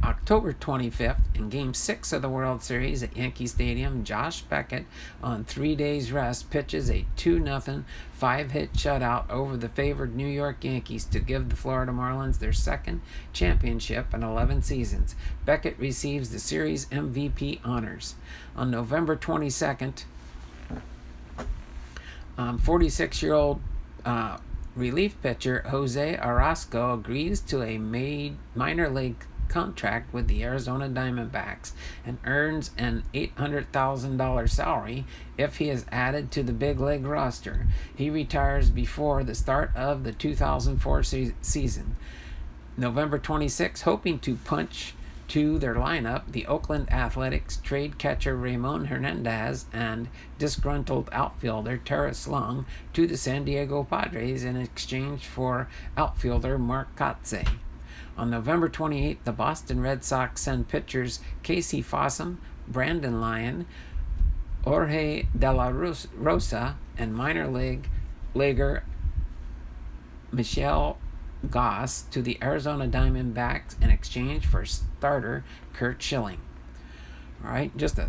Speaker 1: October 25th, in Game 6 of the World Series at Yankee Stadium, Josh Beckett, on 3 days' rest, pitches a 2-0 5-hit shutout over the favored New York Yankees to give the Florida Marlins their second championship in 11 seasons. Beckett receives the series MVP honors. On November 22nd, 46-year-old relief pitcher Jose Orozco agrees to a minor league contract with the Arizona Diamondbacks and earns an $800,000 salary if he is added to the big league roster. He retires before the start of the 2004 season. November 26, hoping to punch to their lineup, the Oakland Athletics trade catcher Ramon Hernandez and disgruntled outfielder Terrace Long to the San Diego Padres in exchange for outfielder Mark Kotsay. On November 28th, the Boston Red Sox send pitchers Casey Fossum, Brandon Lyon, Jorge De La Rosa, and minor leaguer Michelle Goss to the Arizona Diamondbacks in exchange for starter Curt Schilling. All right, just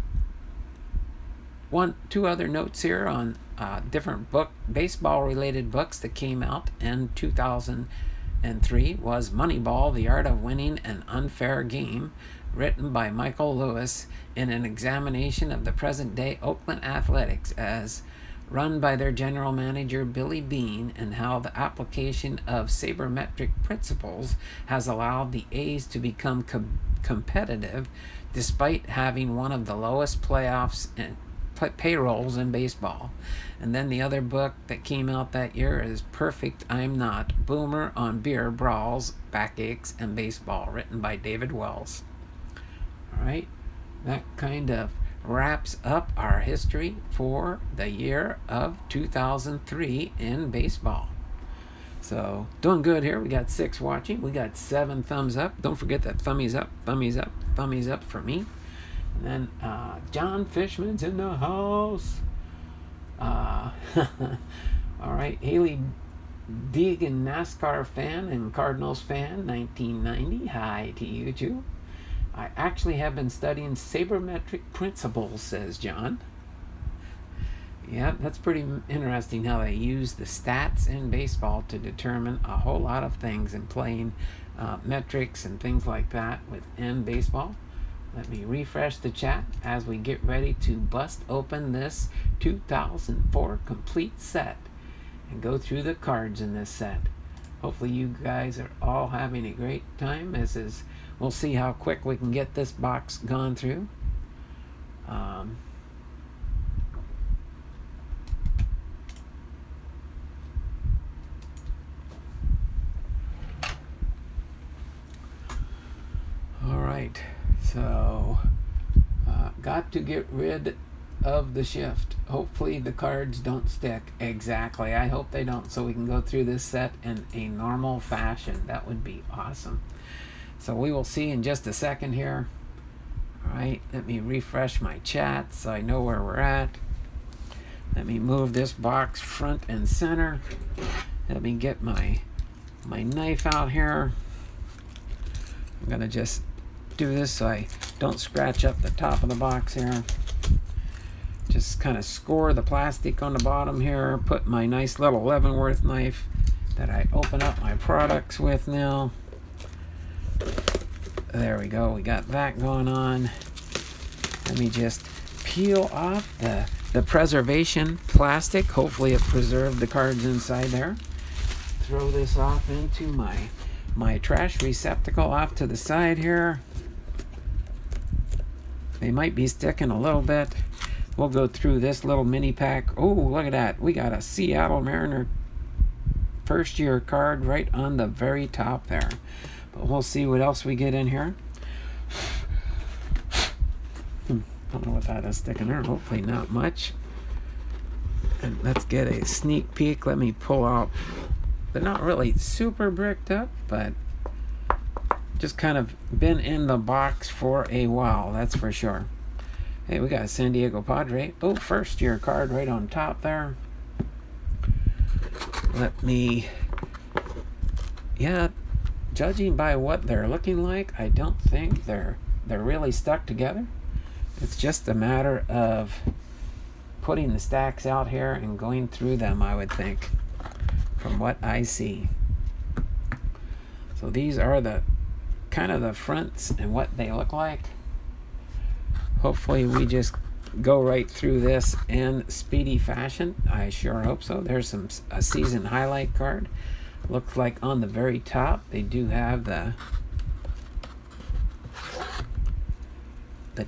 Speaker 1: two other notes here on different baseball-related books that came out in 2003 was Moneyball: The Art of Winning an Unfair Game, written by Michael Lewis, in an examination of the present-day Oakland Athletics as run by their general manager Billy Beane, and how the application of sabermetric principles has allowed the A's to become competitive despite having one of the lowest playoffs and payrolls in baseball. And then the other book that came out that year is Perfect I'm Not: Boomer on Beer, Brawls, Backaches, and Baseball, written by David Wells. All right, that kind of wraps up our history for the year of 2003 in baseball. So, doing good here. We got 6 watching. We got 7 thumbs up. Don't forget that thummies up, thummies up, thummies up for me. And then John Fishman's in the house. All right, Haley Deegan, NASCAR fan and Cardinals fan, 1990. Hi to you too. I actually have been studying sabermetric principles, says John. Yeah, that's pretty interesting how they use the stats in baseball to determine a whole lot of things and playing metrics and things like that within baseball. Let me refresh the chat as we get ready to bust open this 2004 complete set and go through the cards in this set. Hopefully you guys are all having a great time. We'll see how quick we can get this box gone through. All right, so got to get rid of the shift. Hopefully the cards don't stick. Exactly, I hope they don't, so we can go through this set in a normal fashion. That would be awesome. So we will see in just a second here. All right, let me refresh my chat so I know where we're at. Let me move this box front and center. Let me get my knife out here. I'm gonna just do this so I don't scratch up the top of the box here. Just kind of score the plastic on the bottom here. Put my nice little Leavenworth knife that I open up my products with now. There we go, we got that going on. Let me just peel off the preservation plastic. Hopefully it preserved the cards inside there. Throw this off into my trash receptacle off to the side here. They might be sticking a little bit. We'll go through this little mini pack. Oh, look at that. We got a Seattle Mariner first year card right on the very top there. But we'll see what else we get in here. Don't know what that is sticking there. Hopefully not much. And let's get a sneak peek. Let me pull out. They're not really super bricked up, but just kind of been in the box for a while, that's for sure. Hey, we got a San Diego Padre. Oh, first year card right on top there. Let me, yeah, judging by what they're looking like, I don't think they're really stuck together. It's just a matter of putting the stacks out here and going through them, I would think, from what I see. So these are the kind of the fronts and what they look like. Hopefully we just go right through this in speedy fashion. I sure hope so. There's a season highlight card. Looks like on the very top they do have the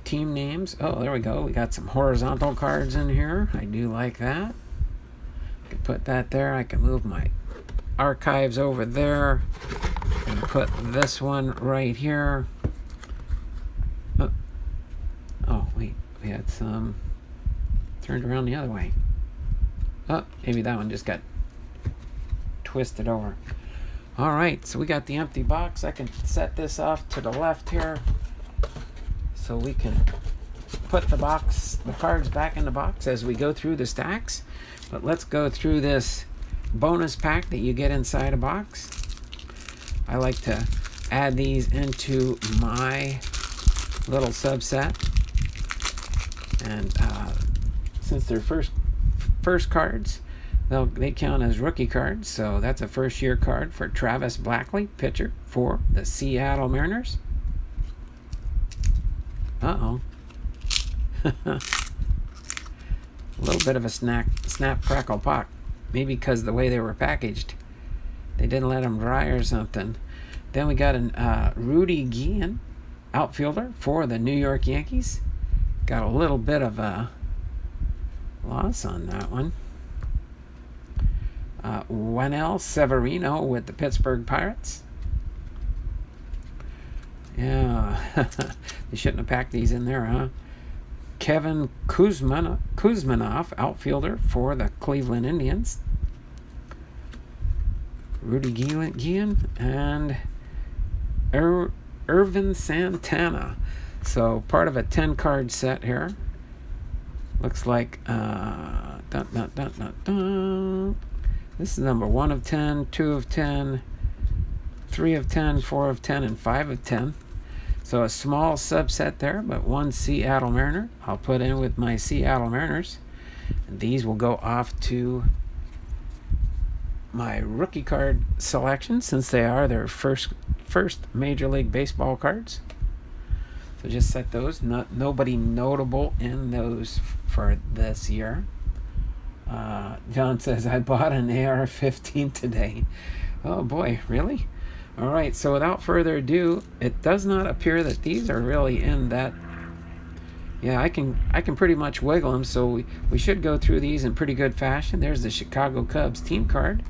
Speaker 1: team names. Oh, there we go. We got some horizontal cards in here. I do like that. I can put that there. I can move my archives over there and put this one right here. Oh, wait, we had some turned around the other way. Oh, maybe that one just got twisted over. All right, so we got the empty box. I can set this off to the left here so we can put the cards back in the box as we go through the stacks. But let's go through this bonus pack that you get inside a box. I like to add these into my little subset. And since they're first cards, they count as rookie cards. So that's a first year card for Travis Blackley, pitcher for the Seattle Mariners. Uh-oh. A little bit of a snap, crackle, pop. Maybe because the way they were packaged. They didn't let them dry or something. Then we got an Rudy Guillen, outfielder for the New York Yankees. Got a little bit of a loss on that one. Juanel Severino with the Pittsburgh Pirates. Yeah, they shouldn't have packed these in there, huh? Kevin Kuzmanoff, outfielder for the Cleveland Indians. Rudy Guillen and Irvin Santana. So part of a 10-card set here. Looks like this is number 1 of 10, 2 of 10, 3 of 10, 4 of 10, and 5 of 10. So a small subset there, but one Seattle Mariner. I'll put in with my Seattle Mariners. And these will go off to my rookie card selection since they are their first Major League Baseball cards. So So just set those. Nobody notable in those for this year. John says, I bought an AR-15 today. Oh boy, really? All right, so without further ado, it does not appear that these are really in that. Yeah, I can pretty much wiggle them, so we should go through these in pretty good fashion. There's the Chicago Cubs team card.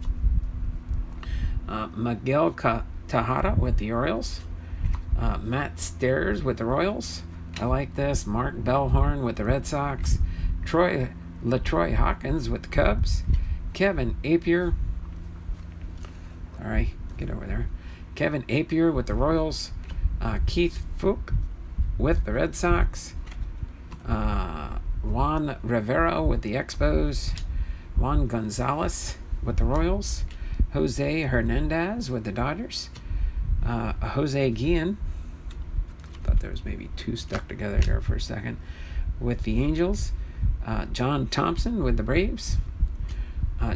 Speaker 1: Miguel Tejada with the Orioles. Matt Stairs with the Royals. I like this. Mark Bellhorn with the Red Sox. LaTroy Hawkins with the Cubs. Kevin Apier. All right, get over there. Kevin Apier with the Royals. Keith Fook with the Red Sox. Juan Rivera with the Expos. Juan Gonzalez with the Royals. Jose Hernandez with the Dodgers. Jose Guillen. Thought there was maybe two stuck together there for a second. With the Angels. John Thompson with the Braves.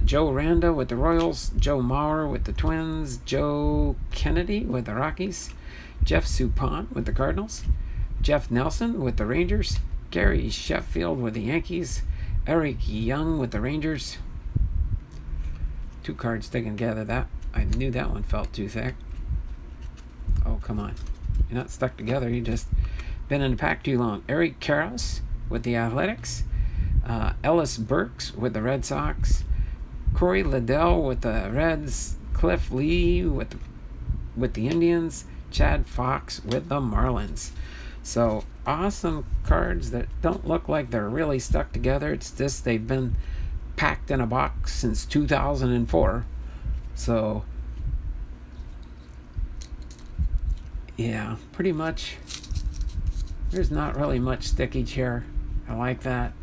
Speaker 1: Joe Randa with the Royals. Joe Mauer with the Twins. Joe Kennedy with the Rockies. Jeff Suppan with the Cardinals. Jeff Nelson with the Rangers. Gary Sheffield with the Yankees. Eric Young with the Rangers. Two cards sticking together. That I knew that one felt too thick. Oh, come on. You're not stuck together. You just been in the pack too long. Eric Karros with the Athletics. Ellis Burks with the Red Sox. Corey Liddell with the Reds. Cliff Lee with the Indians. Chad Fox with the Marlins. So awesome cards that don't look like they're really stuck together. It's just they've been packed in a box since 2004. So yeah, pretty much there's not really much stickage here. I like that.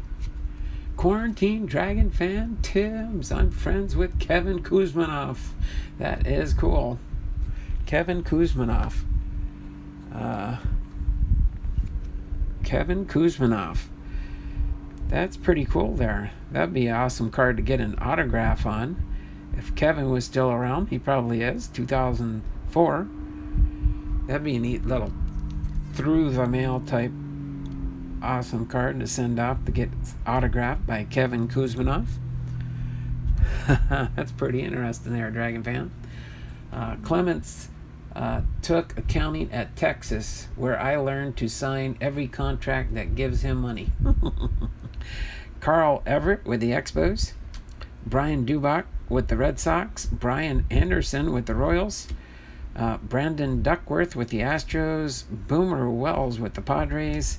Speaker 1: Quarantine Dragon fan Tims. I'm friends with Kevin Kuzminoff. That is cool. Kevin Kuzminoff. Kevin Kuzminoff. That's pretty cool there. That'd be an awesome card to get an autograph on. If Kevin was still around, he probably is, 2004. That'd be a neat little through the mail type awesome card to send off to get autographed by Kevin Kuzminoff. That's pretty interesting there, Dragon fan. Clements took accounting at Texas, where I learned to sign every contract that gives him money. Carl Everett with the Expos. Brian Dubach with the Red Sox. Brian Anderson with the Royals. Brandon Duckworth with the Astros. Boomer Wells with the Padres.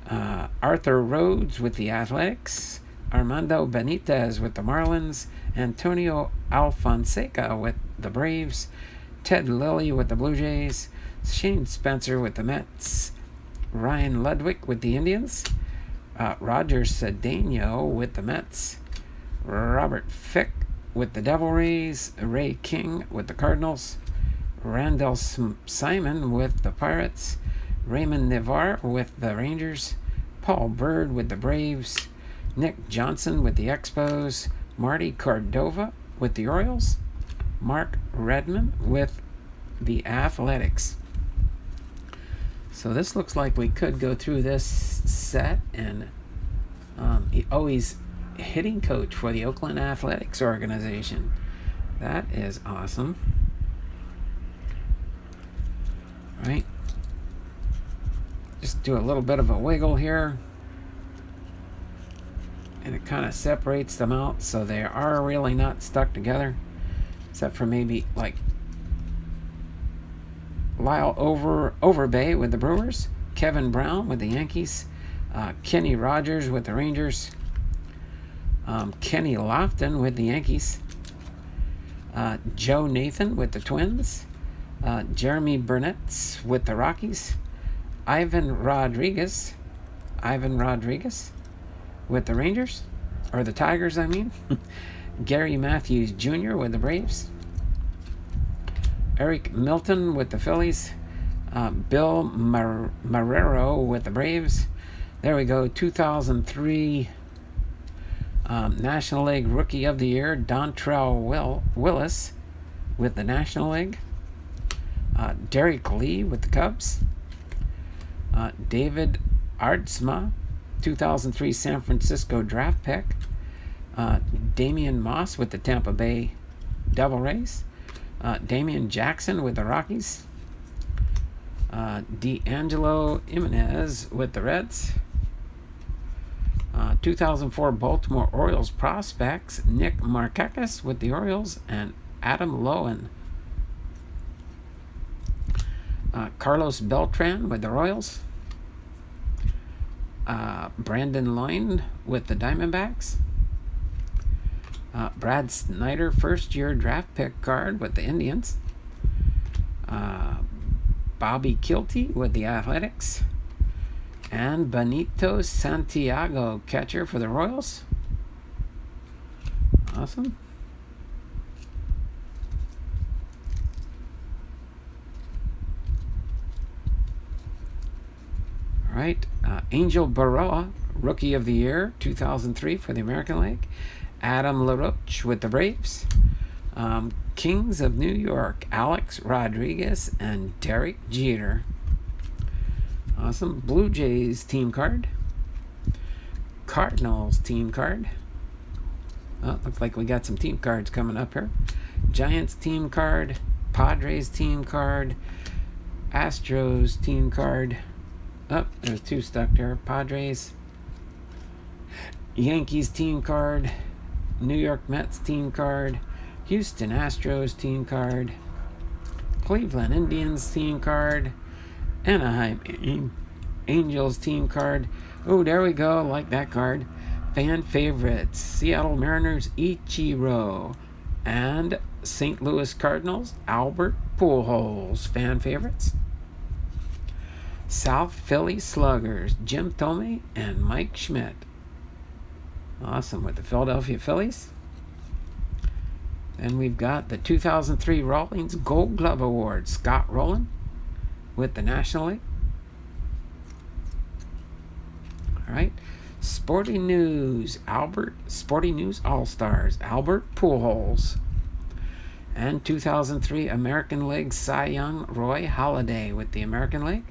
Speaker 1: Arthur Rhodes with the Athletics. Armando Benitez with the Marlins. Antonio Alfonseca with the Braves. Ted Lilly with the Blue Jays. Shane Spencer with the Mets. Ryan Ludwig with the Indians. Roger Cedeno with the Mets. Robert Fick with the Devil Rays. Ray King with the Cardinals. Randall Simon with the Pirates. Raymond Navarre with the Rangers. Paul Bird with the Braves. Nick Johnson with the Expos. Marty Cordova with the Orioles. Mark Redmond with the Athletics. So this looks like we could go through this set, and he's hitting coach for the Oakland Athletics organization. That is awesome. All right. Just do a little bit of a wiggle here. And it kind of separates them out, so they are really not stuck together. Except for maybe like Lyle Overbay with the Brewers. Kevin Brown with the Yankees. Kenny Rogers with the Rangers. Kenny Lofton with the Yankees. Joe Nathan with the Twins. Jeremy Burnett with the Rockies. Ivan Rodriguez with the Rangers, or the Tigers, I mean. Gary Matthews Jr. with the Braves. Eric Milton with the Phillies. Bill Marrero with the Braves. There we go, 2003 National League Rookie of the Year, Dontrell Willis with the National League. Derek Lee with the Cubs. David Aardsma, 2003 San Francisco draft pick. Damian Moss with the Tampa Bay Devil Rays. Damian Jackson with the Rockies. D'Angelo Jimenez with the Reds. 2004 Baltimore Orioles prospects, Nick Markakis with the Orioles and Adam Lowen. Carlos Beltran with the Royals. Brandon Loyne with the Diamondbacks. Brad Snyder, first-year draft pick card with the Indians. Bobby Kilty with the Athletics. And Benito Santiago, catcher for the Royals. Awesome. All right. Angel Baroa, Rookie of the Year, 2003 for the American League. Adam LaRoche with the Braves. Kings of New York, Alex Rodriguez and Derek Jeter. Awesome. Blue Jays team card. Cardinals team card. Oh, looks like we got some team cards coming up here. Giants team card. Padres team card. Astros team card. Oh, there's two stuck there. Padres. Yankees team card. New York Mets team card. Houston Astros team card. Cleveland Indians team card. Anaheim Angels team card. Oh, there we go. Like that card. Fan favorites. Seattle Mariners Ichiro. And St. Louis Cardinals Albert Pujols. Fan favorites. South Philly Sluggers Jim Thome and Mike Schmidt. Awesome, with the Philadelphia Phillies. Then we've got the 2003 Rawlings Gold Glove Award, Scott Rowland with the National League. All right. Sporting News All-Stars, Albert Pujols. And 2003 American League Cy Young, Roy Halladay with the American League.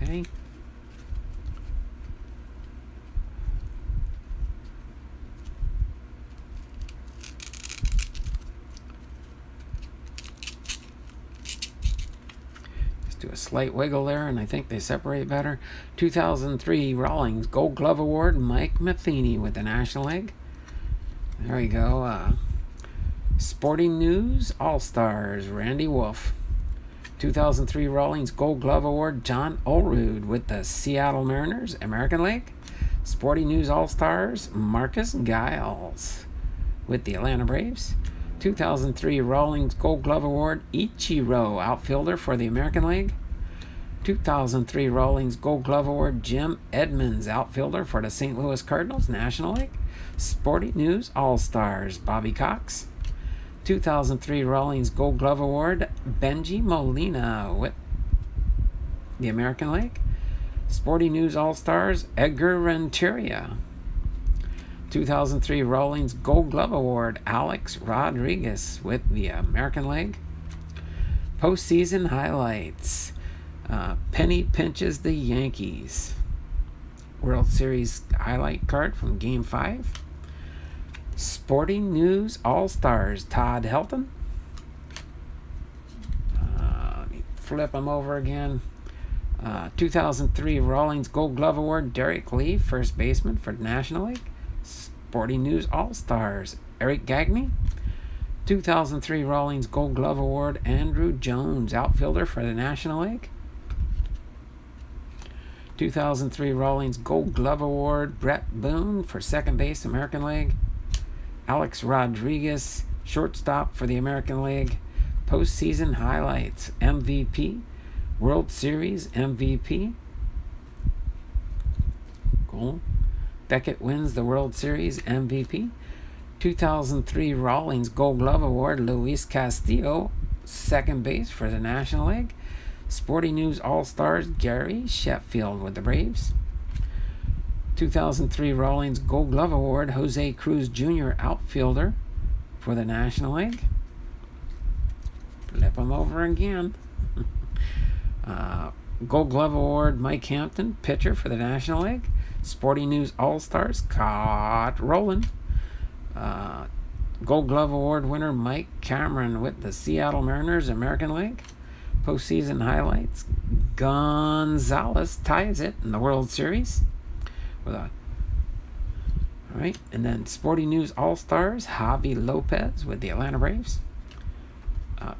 Speaker 1: Okay. Just do a slight wiggle there, and I think they separate better. 2003 Rawlings Gold Glove Award, Mike Matheny with the National League. There we go. Sporting News All-Stars, Randy Wolf. 2003 Rawlings Gold Glove Award, John Olerud with the Seattle Mariners, American League. Sporting News All-Stars, Marcus Giles with the Atlanta Braves. 2003 Rawlings Gold Glove Award, Ichiro, outfielder for the American League. 2003 Rawlings Gold Glove Award, Jim Edmonds, outfielder for the St. Louis Cardinals, National League. Sporting News All-Stars, Bobby Cox. 2003 Rawlings Gold Glove Award, Benji Molina with the American League. Sporting News All-Stars, Edgar Renteria. 2003 Rawlings Gold Glove Award, Alex Rodriguez with the American League. Postseason highlights, Penny pinches the Yankees. World Series highlight card from Game 5. Sporting News All-Stars, Todd Helton. Let me flip them over again. 2003 Rawlings Gold Glove Award, Derek Lee, first baseman for the National League. Sporting News All-Stars, Eric Gagne. 2003 Rawlings Gold Glove Award, Andrew Jones, outfielder for the National League. 2003 Rawlings Gold Glove Award, Brett Boone for second base, American League. Alex Rodriguez, shortstop for the American League. Postseason highlights, MVP, World Series MVP. Cool. Beckett wins the World Series MVP. 2003 Rawlings Gold Glove Award, Luis Castillo, second base for the National League. Sporting News All-Stars, Gary Sheffield with the Braves. 2003 Rawlings Gold Glove Award, Jose Cruz Jr., outfielder for the National League. Flip them over again. Gold Glove Award, Mike Hampton, pitcher for the National League. Sporting News All-Stars, caught rolling. Gold Glove Award winner Mike Cameron with the Seattle Mariners, American League. Postseason highlights, Gonzalez ties it in the World Series. All right, and then Sporting News All-Stars, Javi Lopez with the Atlanta Braves.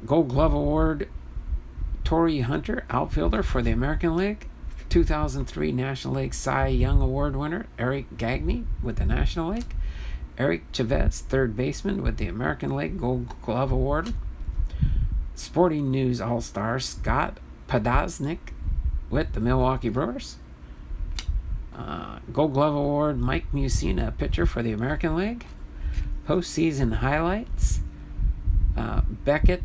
Speaker 1: Gold Glove Award, Torrey Hunter, outfielder for the American League. 2003 National League Cy Young Award winner Eric Gagne with the National League. Eric Chavez, third baseman with the American League Gold Glove Award. Sporting News All-Star Scott Podosnik with the Milwaukee Brewers. Gold Glove Award Mike Mussina, pitcher for the American League. Postseason highlights, Beckett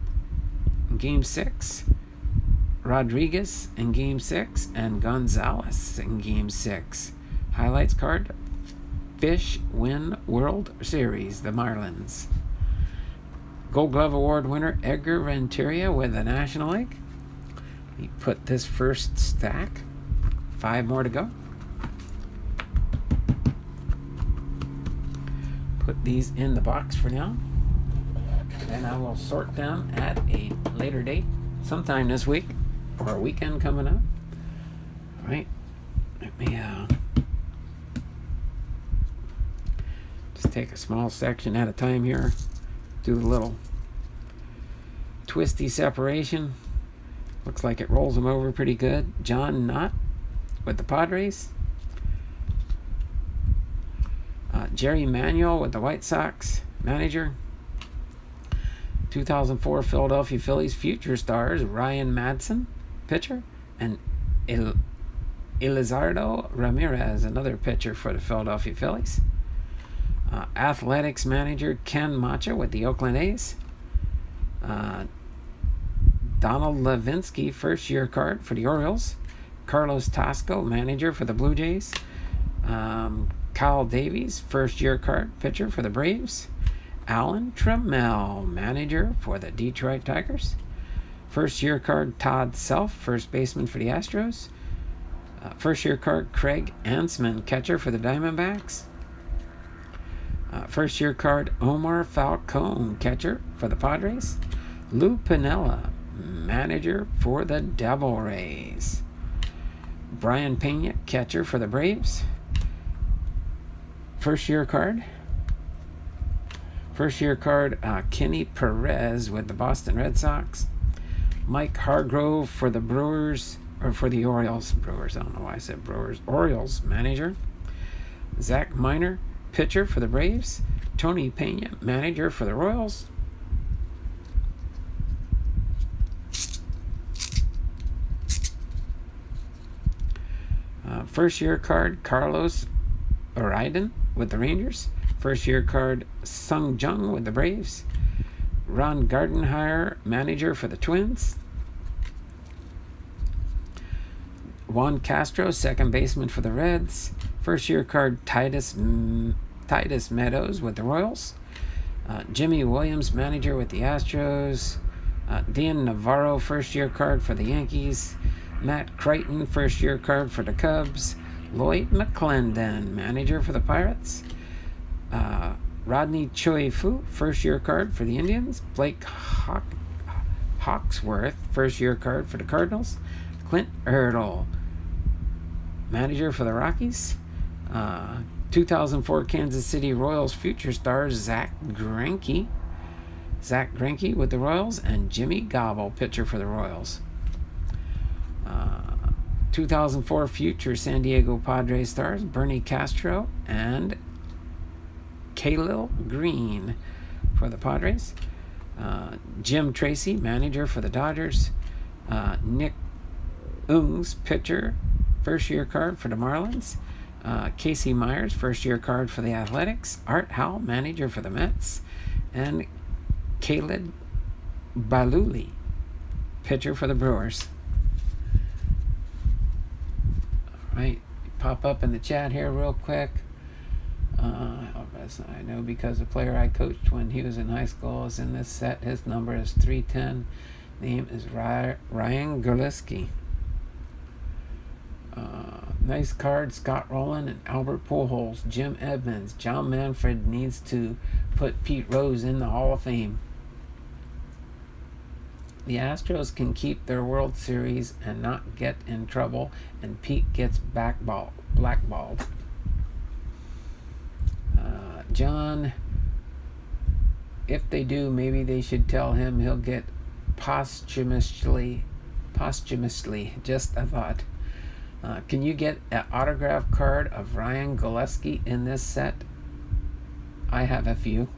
Speaker 1: in Game 6, Rodriguez in Game 6, and Gonzalez in Game 6. Highlights card, Fish win World Series, the Marlins. Gold Glove Award winner Edgar Renteria with the National League. We put this first stack. 5 more to go. Put these in the box for now. And I will sort them at a later date, sometime this week or a weekend coming up. All right. Let me just take a small section at a time here. Do the little twisty separation. Looks like it rolls them over pretty good. John Knott with the Padres. Jerry Manuel with the White Sox, manager. 2004 Philadelphia Phillies future stars Ryan Madson, pitcher, and Elizardo Ramirez, another pitcher for the Philadelphia Phillies. Athletics manager Ken Macha with the Oakland A's. Donald Levinsky, first year card for the Orioles. Carlos Tasco, manager for the Blue Jays. Kyle Davies, first year card, pitcher for the Braves. Alan Trammell, manager for the Detroit Tigers. First year card, Todd Self, first baseman for the Astros. First year card, Craig Ansman, catcher for the Diamondbacks. First year card, Omar Falcone, catcher for the Padres. Lou Piniella, manager for the Devil Rays. Brian Pena, catcher for the Braves. First year card, Kenny Perez with the Boston Red Sox. Mike Hargrove for the Brewers, or for the Orioles. Brewers, I don't know why I said Brewers. Orioles manager. Zach Miner, pitcher for the Braves. Tony Pena, manager for the Royals. First year card, Carlos Oraiden with the Rangers. First year card, Sung Jung with the Braves. Ron Gardenhire, manager for the Twins. Juan Castro, second baseman for the Reds. First year card, Titus Meadows with the Royals. Jimmy Williams, manager with the Astros. Dean Navarro, first year card for the Yankees. Matt Crichton, first year card for the Cubs. Lloyd McClendon, manager for the Pirates. Rodney Choi Fu, first year card for the Indians. Blake Hawksworth, first year card for the Cardinals. Clint Hurdle, manager for the Rockies. 2004 Kansas City Royals future stars Zach Greinke with the Royals, and Jimmy Gobble, pitcher for the Royals. 2004 future San Diego Padres stars Bernie Castro and Khalil Green for the Padres. Jim Tracy, manager for the Dodgers. Nick Ungs, pitcher, first year card for the Marlins. Casey Myers, first year card for the Athletics. Art Howell, manager for the Mets. And Khalid Baluli, pitcher for the Brewers. All right, pop up in the chat here real quick. I know because the player I coached when he was in high school is in this set. His number is 310 Name is Ryan Gurleski. Nice card. Scott Rowland and Albert Pujols. Jim Edmonds. John Manfred needs to put Pete Rose in the Hall of Fame. The Astros can keep their World Series and not get in trouble, and Pete gets blackballed. John, if they do, maybe they should tell him he'll get posthumously. Just a thought. Can you get an autograph card of Ryan Gurleski in this set? I have a few.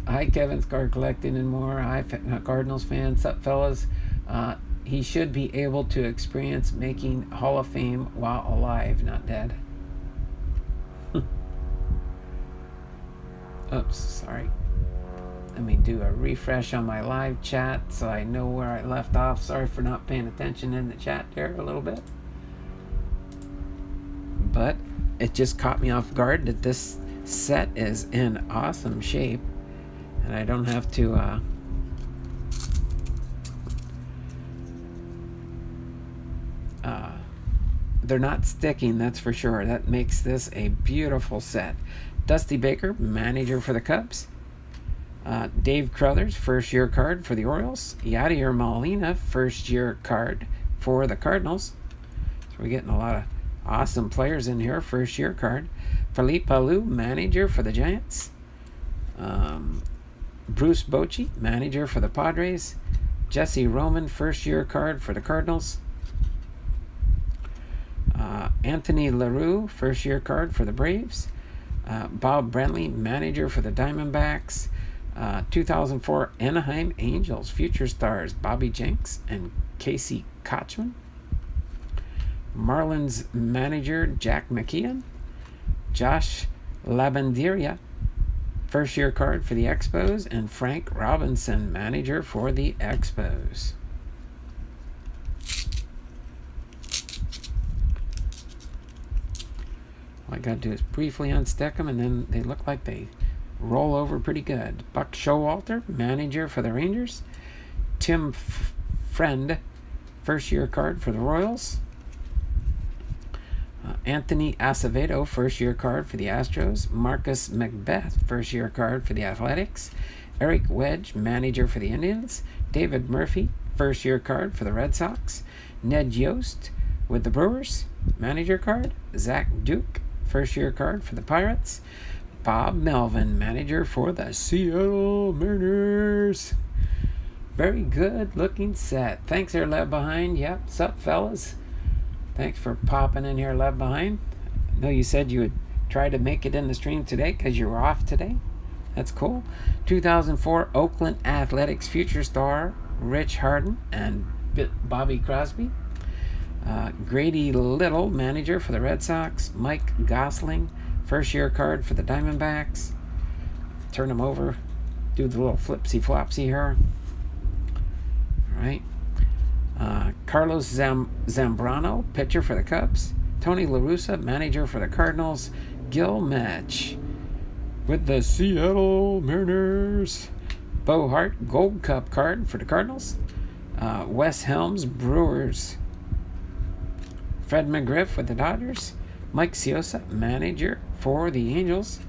Speaker 1: Hi, Kevin's Card Collecting and more. Hi, Cardinals fans. Sup, fellas? He should be able to experience making Hall of Fame while alive, not dead. Oops, sorry. Let me do a refresh on my live chat so I know where I left off. Sorry for not paying attention in the chat there a little bit. But it just caught me off guard that this set is in awesome shape. And I don't have to they're not sticking, that's for sure. That makes this a beautiful set. Dusty Baker, manager for the Cubs. Dave Crothers, first year card for the Orioles. Yadier Molina, first year card for the Cardinals. So we're getting a lot of awesome players in here. First year card. Felipe Alou, manager for the Giants. Bruce Bochy, manager for the Padres. Jesse Roman, first year card for the Cardinals. Anthony LaRue, first year card for the Braves. Bob Brentley, manager for the Diamondbacks. 2004 Anaheim Angels future stars Bobby Jenks and Casey Kochman. Marlins manager Jack McKeon. Josh Labandiera, first year card for the Expos, and Frank Robinson, manager for the Expos. All I got to do is briefly unstick them, and then they look like they roll over pretty good. Buck Showalter, manager for the Rangers. Tim Friend, first year card for the Royals. Anthony Acevedo, first year card for the Astros. Marcus Macbeth, first year card for the Athletics. Eric Wedge, manager for the Indians. David Murphy, first year card for the Red Sox. Ned Yost with the Brewers, manager card. Zach Duke, first year card for the Pirates. Bob Melvin, manager for the Seattle Mariners. Very good looking set. Thanks there, Left Behind. Yep, sup, fellas? Thanks for popping in here, Left Behind. I know you said you would try to make it in the stream today because you were off today. That's cool. 2004 Oakland Athletics future star Rich Harden and Bobby Crosby. Grady Little, manager for the Red Sox. Mike Gosling, first year card for the Diamondbacks. Turn them over. Do the little flipsy-flopsy here. All right. Carlos Zambrano, pitcher for the Cubs. Tony La Russa, manager for the Cardinals. Gil Match with the Seattle Mariners. Bo Hart, Gold Cup card for the Cardinals. Wes Helms, Brewers. Fred McGriff with the Dodgers. Mike Ciosa, manager for the Angels.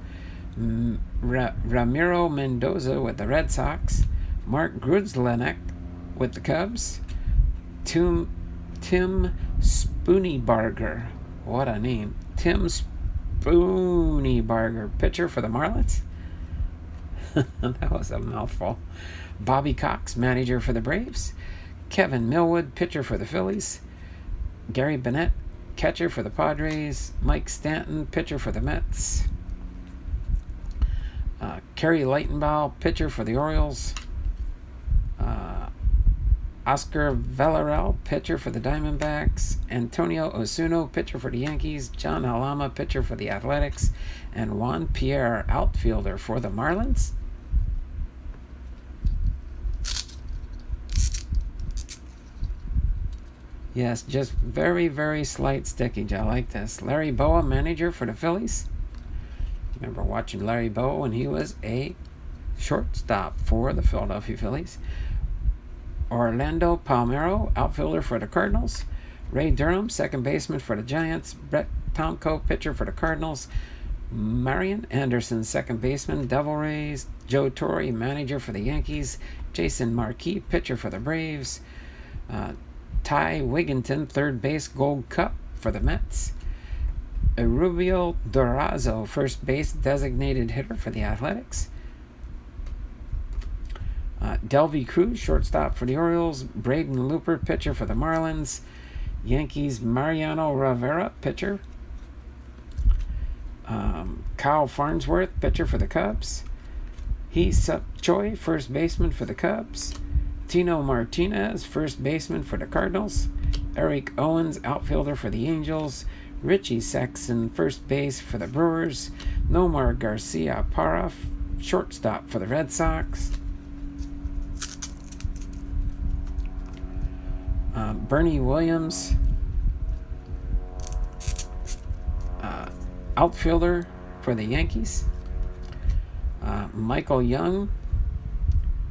Speaker 1: Ramiro Mendoza with the Red Sox. Mark Grudslanek with the Cubs. Tim Spooneybarger. What a name. Tim Spooneybarger, pitcher for the Marlins. That was a mouthful. Bobby Cox, manager for the Braves. Kevin Millwood, pitcher for the Phillies. Gary Bennett, catcher for the Padres. Mike Stanton, pitcher for the Mets. Kerry Lightenbaugh, pitcher for the Orioles. Oscar Villarreal, pitcher for the Diamondbacks. Antonio Osuna, pitcher for the Yankees. John Alama, pitcher for the Athletics. And Juan Pierre, outfielder for the Marlins. Yes, just very, very slight stickage. I like this. Larry Boa, manager for the Phillies. Remember watching Larry Boa when he was a shortstop for the Philadelphia Phillies. Orlando Palmeiro, outfielder for the Cardinals. Ray Durham, second baseman for the Giants. Brett Tomko, pitcher for the Cardinals. Marian Anderson, second baseman, Devil Rays. Joe Torre, manager for the Yankees. Jason Marquis, pitcher for the Braves. Ty Wigginton, third base, Gold Cup for the Mets. Rubio Durazo, first base, designated hitter for the Athletics. Delvey Cruz, shortstop for the Orioles. Braden Looper, pitcher for the Marlins. Yankees, Mariano Rivera, pitcher. Kyle Farnsworth, pitcher for the Cubs. Hee-Sup Choi, first baseman for the Cubs. Tino Martinez, first baseman for the Cardinals. Eric Owens, outfielder for the Angels. Richie Sexton, first base for the Brewers. Nomar Garcia Parra, shortstop for the Red Sox. Bernie Williams, outfielder for the Yankees. Michael Young,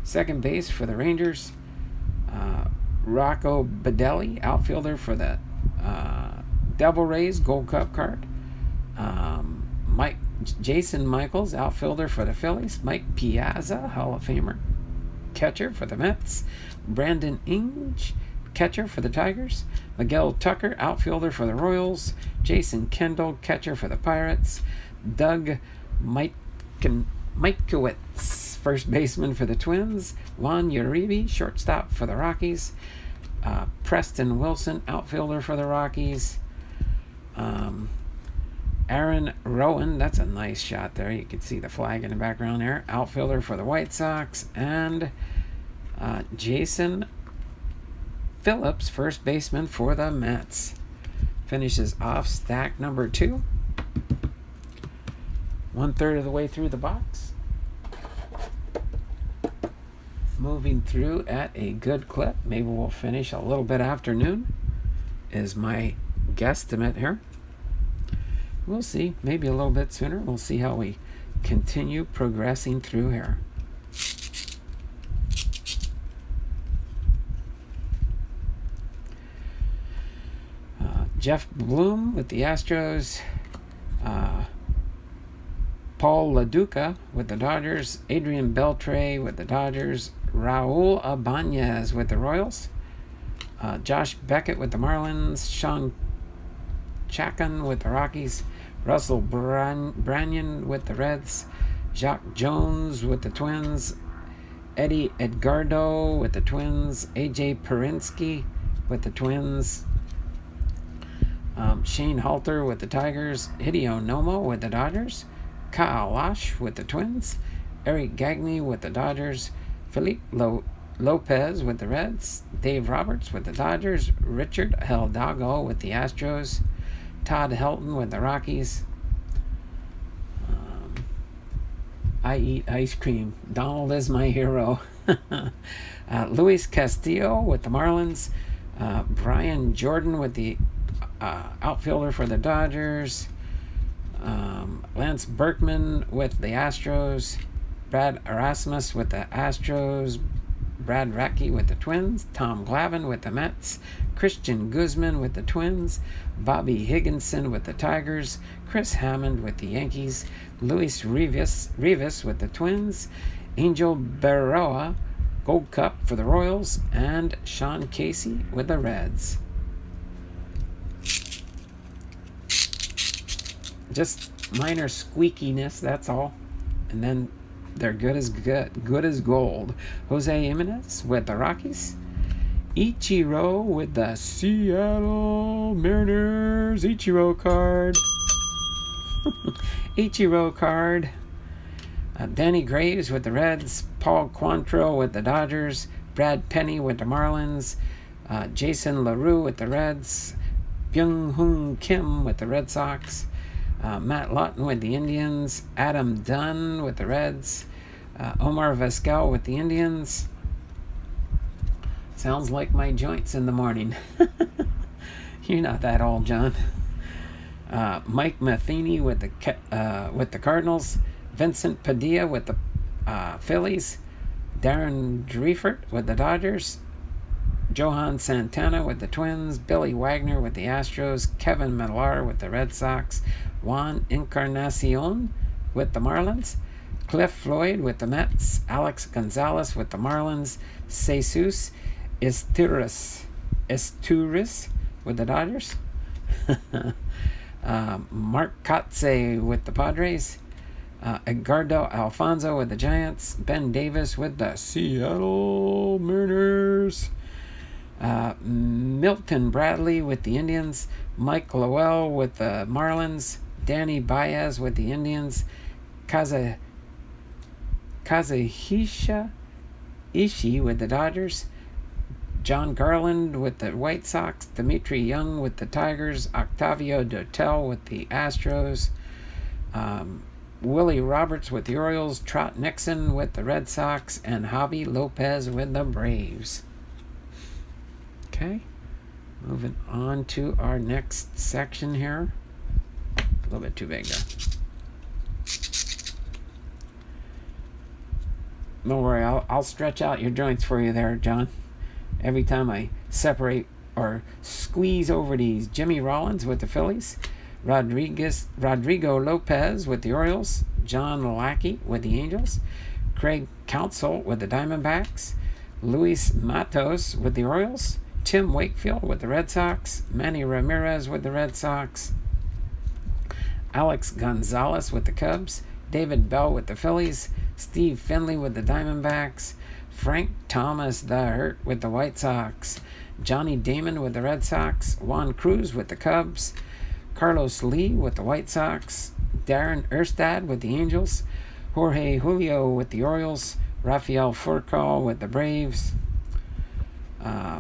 Speaker 1: second base for the Rangers. Rocco Baldelli, outfielder for the Devil Rays, Gold Cup card. Jason Michaels, outfielder for the Phillies. Mike Piazza, Hall of Famer, catcher for the Mets. Brandon Inge, catcher for the Tigers. Miguel Tucker, outfielder for the Royals. Jason Kendall, catcher for the Pirates. Doug Mitkowitz, first baseman for the Twins. Juan Uribe, shortstop for the Rockies. Preston Wilson, outfielder for the Rockies. Aaron Rowan, that's a nice shot there. You can see the flag in the background there. Outfielder for the White Sox. And Jason Phillips, first baseman for the Mets. Finishes off stack number 2. 1/3 of the way through the box. Moving through at a good clip. Maybe we'll finish a little bit after noon, is my guesstimate here. We'll see. Maybe a little bit sooner. We'll see how we continue progressing through here. Jeff Bloom with the Astros. Paul LaDuca with the Dodgers. Adrian Beltre with the Dodgers. Raul Ibanez with the Royals. Josh Beckett with the Marlins. Sean Chacon with the Rockies. Russell Branyan with the Reds. Jacque Jones with the Twins. Eddie Edgardo with the Twins. AJ Perinsky with the Twins. Shane Halter with the Tigers. Hideo Nomo with the Dodgers. Kyle Lash with the Twins. Eric Gagne with the Dodgers. Felipe Lopez with the Reds. Dave Roberts with the Dodgers. Richard Hidalgo with the Astros. Todd Helton with the Rockies. I eat ice cream. Donald is my hero. Luis Castillo with the Marlins. Brian Jordan with the outfielder for the Dodgers. Lance Berkman with the Astros. Brad Erasmus with the Astros. Brad Radke with the Twins. Tom Glavine with the Mets. Christian Guzman with the Twins. Bobby Higginson with the Tigers. Chris Hammond with the Yankees. Luis Rivas with the Twins. Angel Berroa, Gold Cup for the Royals. And Sean Casey with the Reds. Just minor squeakiness, that's all. And then they're good as gold. Jose Jimenez with the Rockies. Ichiro with the Seattle Mariners. Ichiro card. Ichiro card. Danny Graves with the Reds. Paul Quantrill with the Dodgers. Brad Penny with the Marlins. Jason LaRue with the Reds. Byung-Hoon Kim with the Red Sox. Matt Lawton with the Indians. Adam Dunn with the Reds. Omar Vizquel with the Indians. Sounds like my joints in the morning. You're not that old, John. Mike Matheny with the Cardinals. Vincent Padilla with the Phillies. Darren Dreifert with the Dodgers. Johan Santana with the Twins. Billy Wagner with the Astros. Kevin Millar with the Red Sox. Juan Encarnacion with the Marlins. Cliff Floyd with the Mets. Alex Gonzalez with the Marlins. Jesus Esteuris with the Dodgers. Mark Kotze with the Padres. Edgardo Alfonso with the Giants. Ben Davis with the Seattle Mariners. Milton Bradley with the Indians. Mike Lowell with the Marlins. Danny Baez with the Indians. Kazuhisa Ishii with the Dodgers. John Garland with the White Sox. Dimitri Young with the Tigers. Octavio Dotel with the Astros. Willie Roberts with the Orioles. Trot Nixon with the Red Sox. And Javi Lopez with the Braves. Okay, moving on to our next section here. A little bit too big there. Don't worry, I'll stretch out your joints for you there, John. Every time I separate or squeeze over these. Jimmy Rollins with the Phillies. Rodrigo Lopez with the Orioles. John Lackey with the Angels. Craig Counsell with the Diamondbacks. Luis Matos with the Orioles. Tim Wakefield with the Red Sox. Manny Ramirez with the Red Sox. Alex Gonzalez with the Cubs. David Bell with the Phillies. Steve Finley with the Diamondbacks. Frank Thomas the Hurt with the White Sox. Johnny Damon with the Red Sox. Juan Cruz with the Cubs. Carlos Lee with the White Sox. Darren Erstad with the Angels. Jorge Julio with the Orioles. Rafael Furcal with the Braves.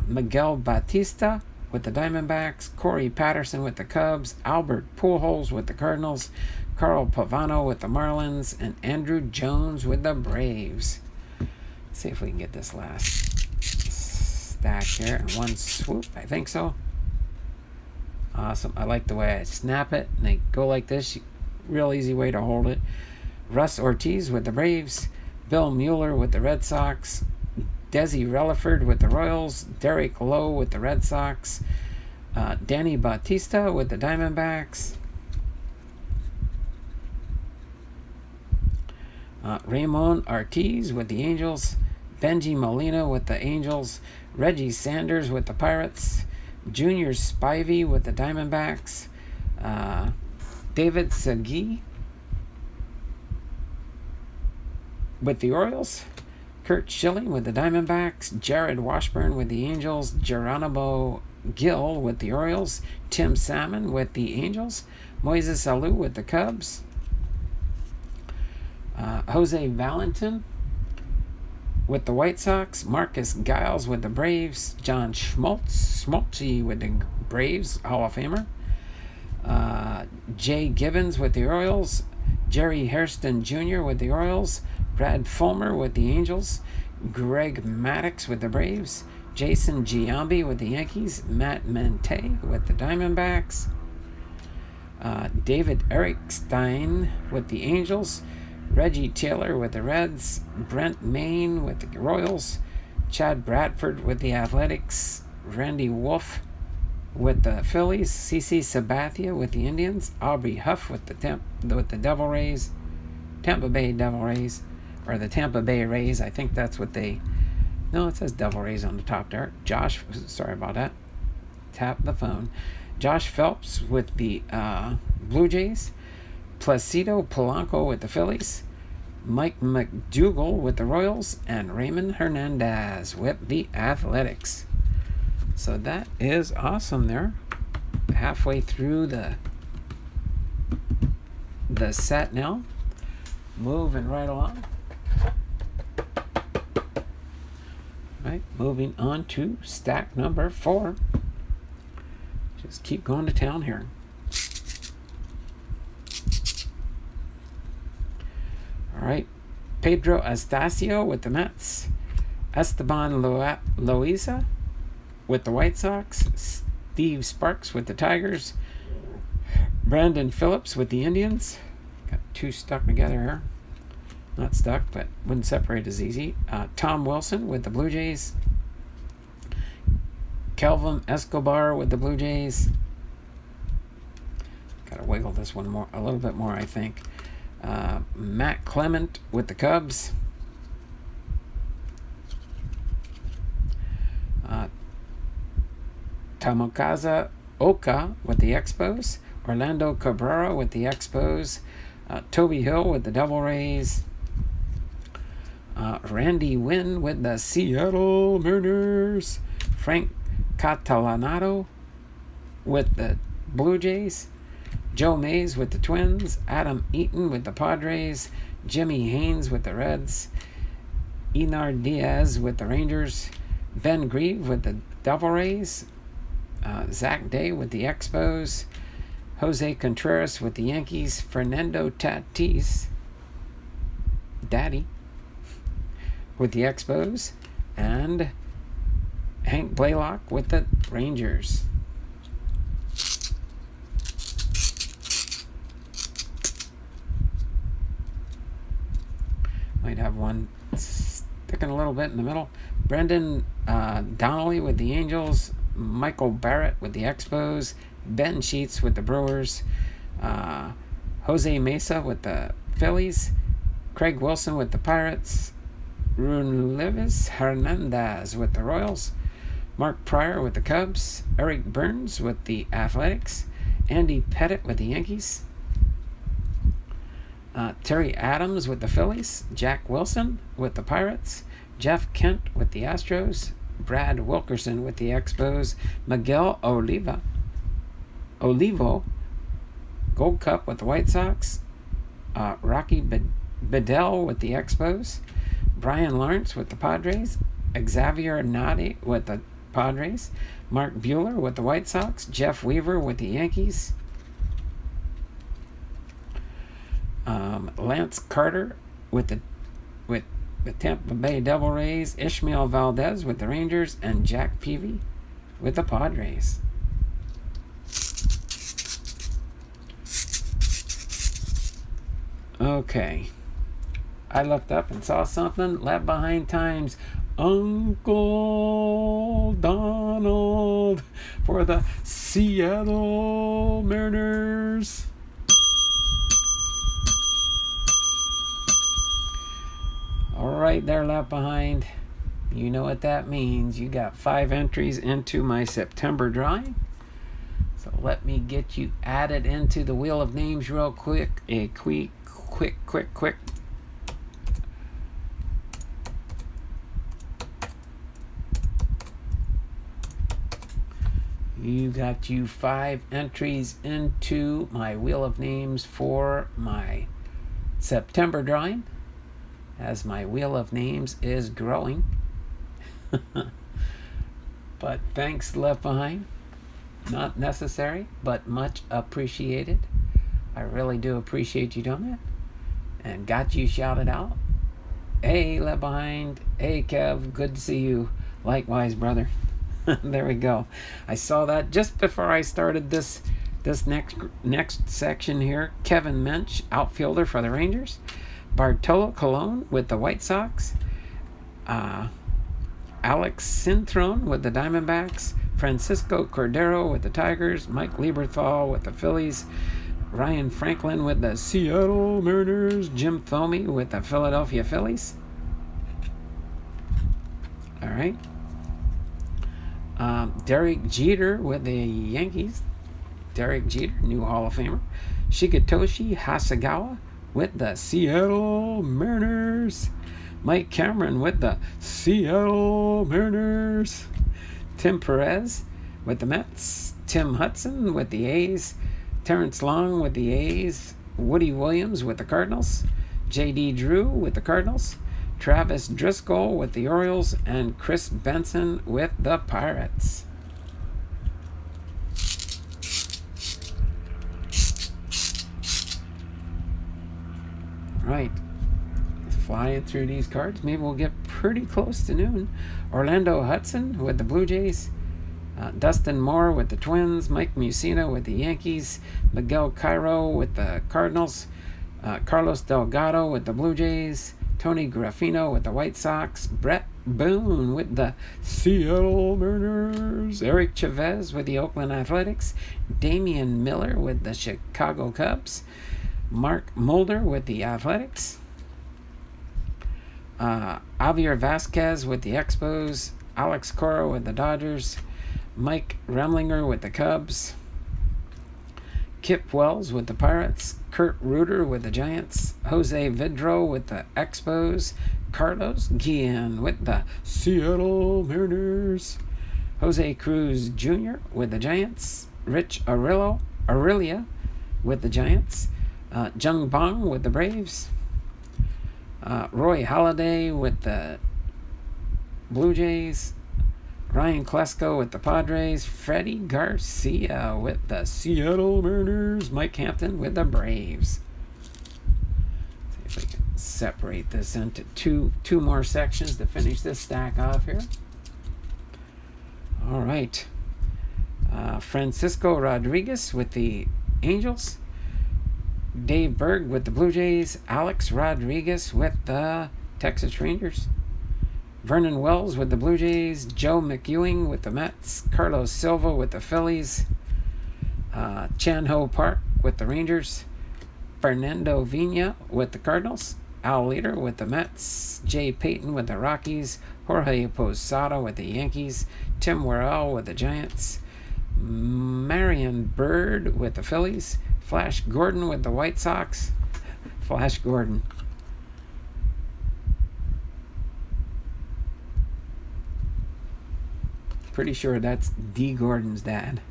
Speaker 1: Miguel Batista with the Diamondbacks. Corey Patterson with the Cubs. Albert Pujols with the Cardinals. Carl Pavano with the Marlins. And Andrew Jones with the Braves. Let's see if we can get this last stack here in one swoop. I think so. Awesome. I like the way I snap it and they go like this. Real easy way to hold it. Russ Ortiz with the Braves. Bill Mueller with the Red Sox. Desi Relaford with the Royals. Derek Lowe with the Red Sox. Danny Bautista with the Diamondbacks. Ramon Ortiz with the Angels. Benji Molina with the Angels. Reggie Sanders with the Pirates. Junior Spivey with the Diamondbacks. David Segui with the Orioles. Kurt Schilling with the Diamondbacks. Jared Washburn with the Angels. Geronimo Gil with the Orioles. Tim Salmon with the Angels. Moises Alou with the Cubs. Jose Valentin with the White Sox. Marcus Giles with the Braves. John Schmaltzy with the Braves, Hall of Famer. Jay Gibbons with the Orioles. Jerry Hairston Jr. with the Orioles. Brad Fulmer with the Angels. Greg Maddux with the Braves. Jason Giambi with the Yankees. Matt Mente with the Diamondbacks. David Erickstein with the Angels. Reggie Taylor with the Reds. Brent Maine with the Royals. Chad Bradford with the Athletics. Randy Wolf with the Phillies. CC Sabathia with the Indians. Aubrey Huff with the Devil Rays. Tampa Bay Devil Rays. Or the Tampa Bay Rays. I think that's what they... No, it says Devil Rays on the top there. Sorry about that. Tap the phone. Josh Phelps with the Blue Jays. Placido Polanco with the Phillies. Mike McDougall with the Royals. And Raymond Hernandez with the Athletics. So that is awesome there. Halfway through the set now. Moving right along. Right, moving on to stack number 4. Just keep going to town here. All right, Pedro Astacio with the Mets. Esteban Loaiza with the White Sox. Steve Sparks with the Tigers. Brandon Phillips with the Indians. Got two stuck together here. Not stuck, but wouldn't separate as easy. Tom Wilson with the Blue Jays. Kelvin Escobar with the Blue Jays. Gotta wiggle this one more, a little bit more, I think. Matt Clement with the Cubs. Tomokazu Oka with the Expos. Orlando Cabrera with the Expos. Toby Hill with the Devil Rays. Randy Wynn with the Seattle Mariners. Frank Catalanado with the Blue Jays. Joe Mays with the Twins. Adam Eaton with the Padres. Jimmy Haynes with the Reds. Enar Diaz with the Rangers. Ben Grieve with the Devil Rays. Zach Day with the Expos. Jose Contreras with the Yankees. Fernando Tatis, Daddy, with the Expos. And Hank Blaylock with the Rangers. Might have one sticking a little bit in the middle. Brendan Donnelly with the Angels. Michael Barrett with the Expos. Ben Sheets with the Brewers. Jose Mesa with the Phillies. Craig Wilson with the Pirates. Runlevis Hernandez with the Royals. Mark Pryor with the Cubs. Eric Burns with the Athletics. Andy Pettit with the Yankees. Terry Adams with the Phillies. Jack Wilson with the Pirates. Jeff Kent with the Astros. Brad Wilkerson with the Expos. Miguel Olivo, Gold Cup with the White Sox. Rocky Bedell with the Expos. Brian Lawrence with the Padres. Xavier Nadi with the Padres. Mark Buehler with the White Sox. Jeff Weaver with the Yankees. Lance Carter with the Tampa Bay Devil Rays. Ishmael Valdez with the Rangers. And Jack Peavy with the Padres. Okay. I looked up and saw something. Left Behind Times. Uncle Donald for the Seattle Mariners. All right there, Left Behind. You know what that means. You got 5 entries into my September drawing. So let me get you added into the Wheel of Names real quick. Quick. You got 5 entries into my Wheel of Names for my September drawing, as my Wheel of Names is growing. But thanks, Left Behind. Not necessary, but much appreciated. I really do appreciate you doing that. And got you shouted out. Hey, Left Behind. Hey, Kev. Good to see you. Likewise, brother. There we go. I saw that just before I started this next section here. Kevin Mensch, outfielder for the Rangers. Bartolo Colon with the White Sox. Alex Cintron with the Diamondbacks. Francisco Cordero with the Tigers. Mike Lieberthal with the Phillies. Ryan Franklin with the Seattle Mariners. Jim Thome with the Philadelphia Phillies. All right. Derek Jeter with the Yankees. Derek Jeter, new Hall of Famer. Shigetoshi Hasegawa with the Seattle Mariners. Mike Cameron with the Seattle Mariners. Tim Perez with the Mets. Tim Hudson with the A's. Terrence Long with the A's. Woody Williams with the Cardinals. J.D. Drew with the Cardinals. Travis Driscoll with the Orioles. And Chris Benson with the Pirates. Right. Flying through these cards. Maybe we'll get pretty close to noon. Orlando Hudson with the Blue Jays. Dustin Moore with the Twins. Mike Mussina with the Yankees. Miguel Cairo with the Cardinals. Carlos Delgado with the Blue Jays, Tony Graffino with the White Sox, Brett Boone with the Seattle Mariners, Eric Chavez with the Oakland Athletics, Damian Miller with the Chicago Cubs, Mark Mulder with the Athletics, Javier Vasquez with the Expos, Alex Cora with the Dodgers, Mike Remlinger with the Cubs, Kip Wells with the Pirates, Kurt Reuter with the Giants, Jose Vidro with the Expos, Carlos Guillen with the Seattle Mariners, Jose Cruz Jr. with the Giants, Rich Aurelia with the Giants, Jung Bong with the Braves, Roy Halladay with the Blue Jays, Ryan Klesko with the Padres, Freddie Garcia with the Seattle Mariners, Mike Hampton with the Braves. See if we can separate this into two more sections to finish this stack off here. All right. Francisco Rodriguez with the Angels, Dave Berg with the Blue Jays, Alex Rodriguez with the Texas Rangers, Vernon Wells with the Blue Jays, Joe McEwing with the Mets, Carlos Silva with the Phillies, Chan Ho Park with the Rangers, Fernando Vina with the Cardinals, Al Leader with the Mets, Jay Payton with the Rockies, Jorge Posada with the Yankees, Tim Worrell with the Giants, Marion Bird with the Phillies, Flash Gordon with the White Sox. Flash Gordon. Pretty sure that's D. Gordon's dad.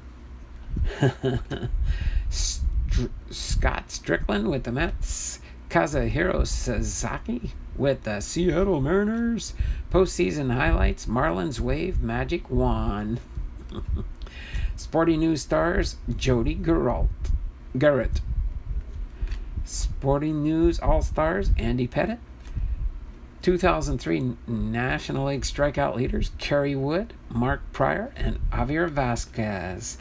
Speaker 1: Scott Strickland with the Mets, Kazuhiro Sasaki with the Seattle Mariners, postseason highlights, Marlins wave magic wand. Sporting News stars, Jody Garrett. Sporting News All-Stars, Andy Pettitte. 2003 National League strikeout leaders, Kerry Wood, Mark Pryor, and Javier Vasquez.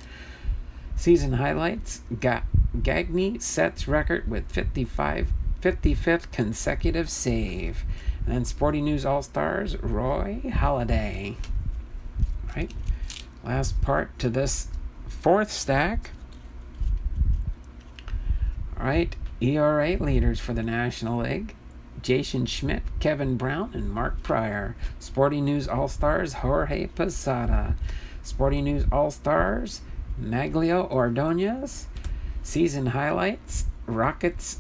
Speaker 1: Season highlights, Gagne sets record with 55th consecutive save. And then Sporting News All-Stars, Roy Halladay. All right, last part to this fourth stack. All right, ERA leaders for the National League, Jason Schmidt, Kevin Brown, and Mark Pryor. Sporting News All-Stars, Jorge Posada. Sporting News All-Stars, Maglio Ordonez. Season highlights, Rocket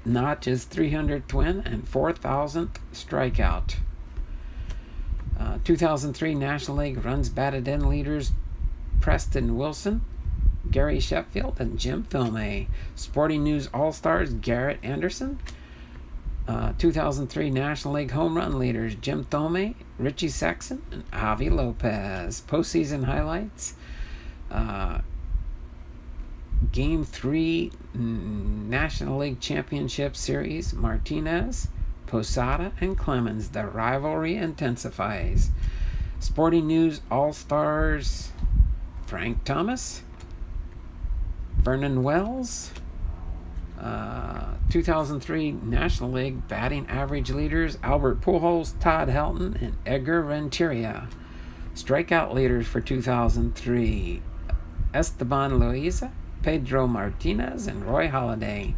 Speaker 1: notches 300th win and 4,000th strikeout. 2003 National League runs batted in leaders, Preston Wilson, Gary Sheffield, and Jim Thome. Sporting News All-Stars, Garrett Anderson. 2003 National League home run leaders, Jim Thome, Richie Sexson, and Javi Lopez. Postseason highlights, Game 3 National League Championship Series, Martinez, Posada, and Clemens. The rivalry intensifies. Sporting News All-Stars, Frank Thomas, Vernon Wells. 2003 National League batting average leaders, Albert Pujols, Todd Helton, and Edgar Renteria. Strikeout leaders for 2003, Esteban Loaiza, Pedro Martinez, and Roy Halladay.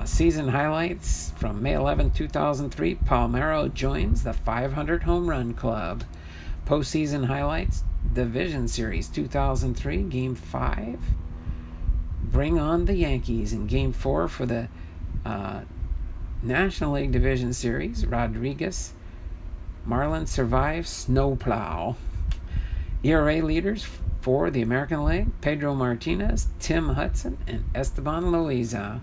Speaker 1: Season highlights from May 11, 2003, Palmeiro joins the 500 home run club. Postseason highlights, Division Series 2003, Game 5. Bring on the Yankees in Game 4 for the National League Division Series. Rodriguez, Marlins survive snowplow. ERA leaders for the American League, Pedro Martinez, Tim Hudson, and Esteban Loaiza.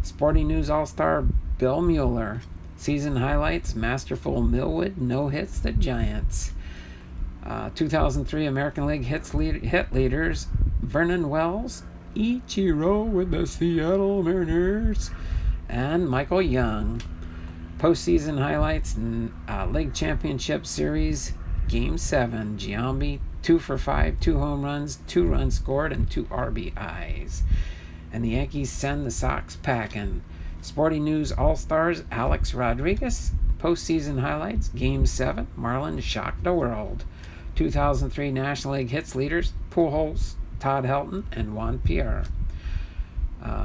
Speaker 1: Sporting News All-Star, Bill Mueller. Season highlights, masterful Millwood no-hits the Giants. 2003 American League hit leaders, Vernon Wells, Ichiro with the Seattle Mariners, and Michael Young. Postseason highlights, League Championship Series, Game 7, Giambi, 2 for 5, 2 home runs, 2 runs scored, and 2 RBIs. and the Yankees send the Sox packing. Sporting News All-Stars Alex Rodriguez. Postseason highlights, Game 7, Marlins shocked the world. 2003 National League hits leaders, Pujols, Todd Helton, and Juan Pierre.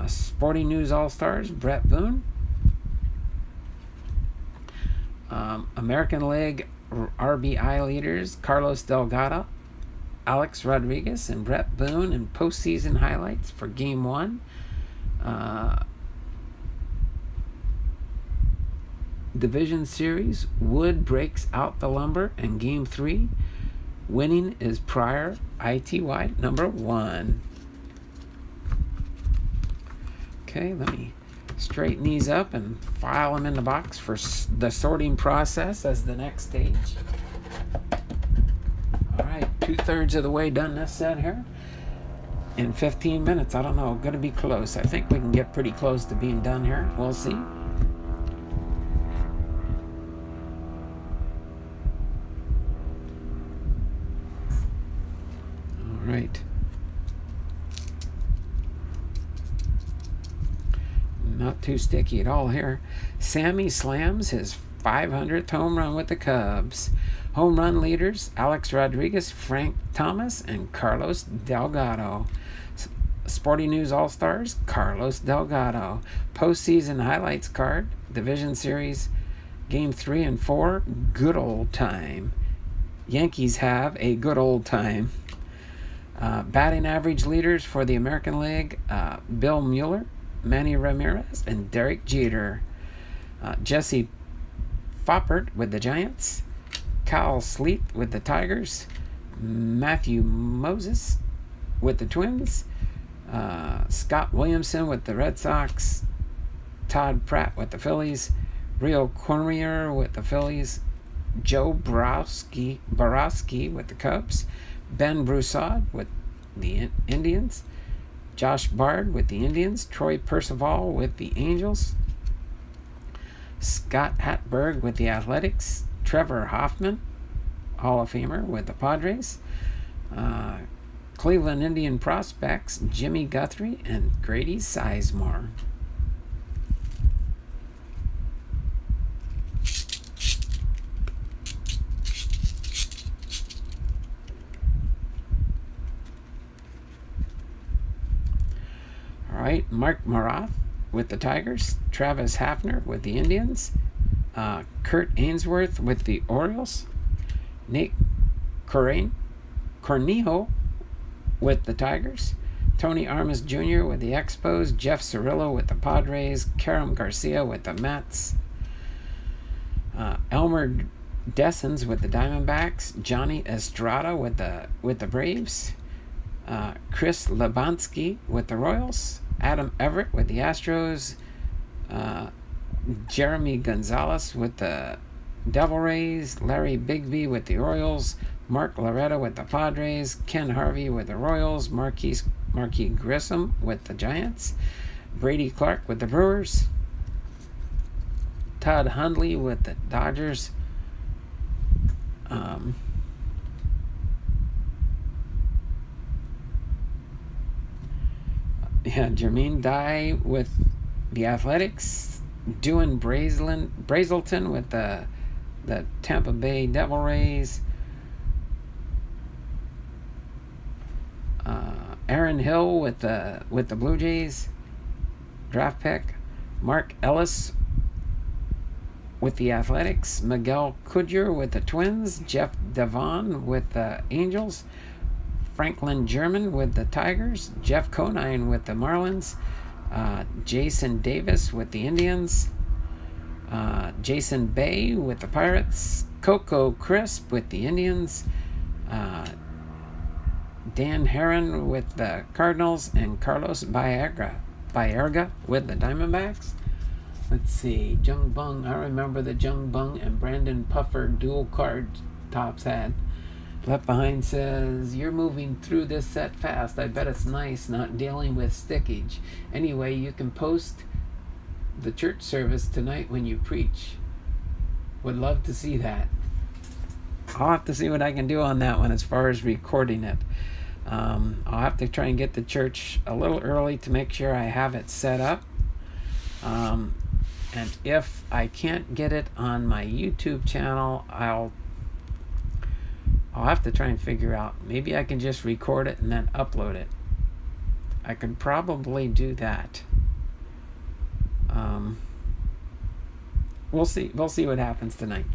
Speaker 1: Sporting News All-Stars, Brett Boone. American League RBI leaders, Carlos Delgado, Alex Rodriguez, and Brett Boone. And postseason highlights for Game 1. Division Series, Wood breaks out the lumber, and Game 3, winning is Pryor, ITY number 1. Okay, let me straighten these up and file them in the box for the sorting process as the next stage. All right, 2/3 of the way done this set here. In 15 minutes, I don't know, gonna be close. I think we can get pretty close to being done here. We'll see. All right. Not too sticky at all here. Sammy slams his 500th home run with the Cubs. Home run leaders, Alex Rodriguez, Frank Thomas, and Carlos Delgado. Sporting News All-Stars, Carlos Delgado. Postseason highlights card, Division Series, Game 3 and 4, good old time. Yankees have a good old time. Batting average leaders for the American League, Bill Mueller, Manny Ramirez, and Derek Jeter. Jesse Foppert with the Giants. Kyle Sleet with the Tigers. Matthew Moses with the Twins. Scott Williamson with the Red Sox. Todd Pratt with the Phillies. Rio Cormier with the Phillies. Joe Borowski with the Cubs. Ben Broussard with the Indians. Josh Bard with the Indians. Troy Percival with the Angels. Scott Hatberg with the Athletics. Trevor Hoffman, Hall of Famer, with the Padres. Cleveland Indian prospects, Jimmy Guthrie and Grady Sizemore. All right, Mark Marath with the Tigers. Travis Hafner with the Indians. Kurt Ainsworth with the Orioles. Nate Cornejo with the Tigers. Tony Armas Jr. with the Expos. Jeff Cirillo with the Padres. Karam Garcia with the Mets. Elmer Dessens with the Diamondbacks. Johnny Estrada with the Braves. Chris Labansky with the Royals. Adam Everett with the Astros. Jeremy Gonzalez with the Devil Rays. Larry Bigby with the Orioles. Mark Loretta with the Padres. Ken Harvey with the Royals. Marquis Grissom with the Giants. Brady Clark with the Brewers. Todd Hundley with the Dodgers. Jermaine Dye with the Athletics. Dewey Brazelton with the Tampa Bay Devil Rays. Aaron Hill with the Blue Jays. Draft pick. Mark Ellis with the Athletics. Miguel Kudger with the Twins. Jeff Devon with the Angels. Franklin German with the Tigers. Jeff Conine with the Marlins. Jason Davis with the Indians. Jason Bay with the Pirates. Coco Crisp with the Indians. Dan Herron with the Cardinals. And Carlos Baerga with the Diamondbacks. Let's see. Jung Bung. I remember the Jung Bung and Brandon Puffer dual card tops had. Left Behind says, you're moving through this set fast. I bet it's nice not dealing with stickage. Anyway, you can post the church service tonight when you preach. Would love to see that. I'll have to see what I can do on that one as far as recording it. I'll have to try and get to church a little early to make sure I have it set up. And if I can't get it on my YouTube channel, I'll have to try and figure out. Maybe I can just record it and then upload it. I could probably do that. We'll see. We'll see what happens tonight.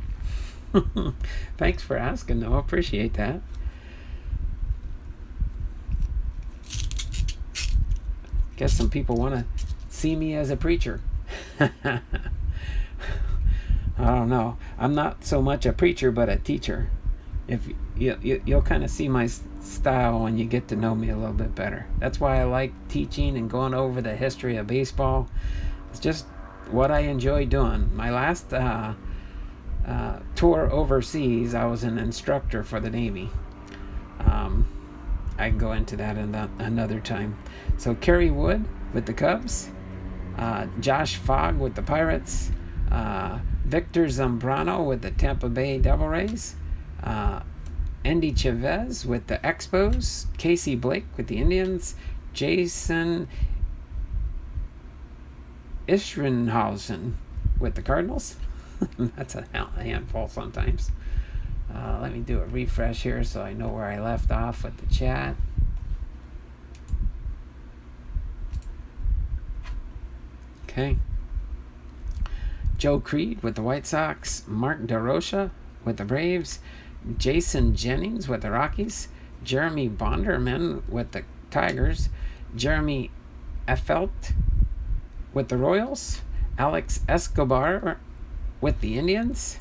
Speaker 1: Thanks for asking, though. Appreciate that. Guess some people want to see me as a preacher. I don't know. I'm not so much a preacher, but a teacher. If you'll kind of see my style when you get to know me a little bit better. That's why I like teaching and going over the history of baseball. It's just what I enjoy doing. My last tour overseas, I was an instructor for the Navy. I can go into that another time. So Kerry Wood with the Cubs, Josh Fogg with the Pirates, Victor Zambrano with the Tampa Bay Devil Rays, Andy Chavez with the Expos, Casey Blake with the Indians, Jason Ischenhausen with the Cardinals. That's a handful sometimes. Let me do a refresh here so I know where I left off with the chat. Okay. Joe Creed with the White Sox, Mark DeRocha with the Braves, Jason Jennings with the Rockies, Jeremy Bonderman with the Tigers, Jeremy Effelt with the Royals, Alex Escobar with the Indians,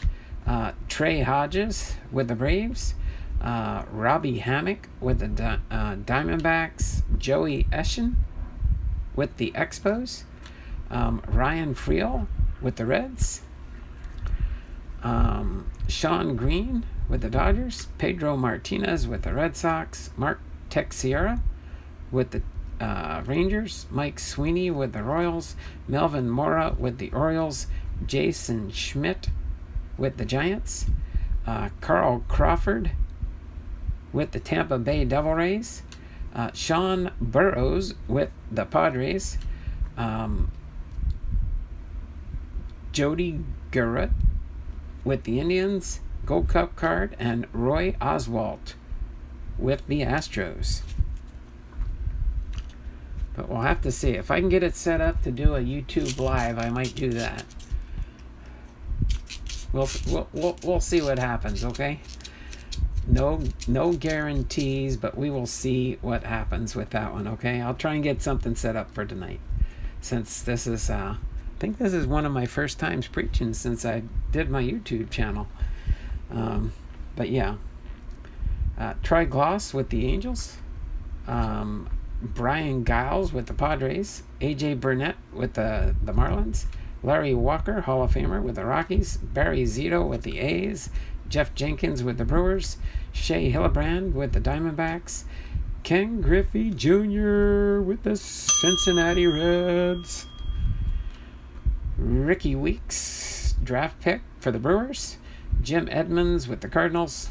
Speaker 1: Trey Hodges with the Braves, Robbie Hammock with the Diamondbacks, Joey Eschen with the Expos, Ryan Friel with the Reds, Sean Green with the Dodgers, Pedro Martinez with the Red Sox, Mark Teixeira with the Rangers, Mike Sweeney with the Royals, Melvin Mora with the Orioles, Jason Schmidt with the Giants, Carl Crawford with the Tampa Bay Devil Rays, Sean Burrows with the Padres, Jody Garrett with the Indians, Gold Cup card, and Roy Oswalt with the Astros. But we'll have to see. If I can get it set up to do a YouTube live, I might do that. We'll see what happens, okay? No guarantees, but we will see what happens with that one, okay? I'll try and get something set up for tonight. Since this is, I think this is one of my first times preaching since I did my YouTube channel. But yeah. Troy Gloss with the Angels. Brian Giles with the Padres. AJ Burnett with the Marlins. Larry Walker, Hall of Famer, with the Rockies. Barry Zito with the A's. Jeff Jenkins with the Brewers. Shea Hildebrand with the Diamondbacks. Ken Griffey Jr. with the Cincinnati Reds. Ricky Weeks, draft pick for the Brewers. Jim Edmonds with the Cardinals.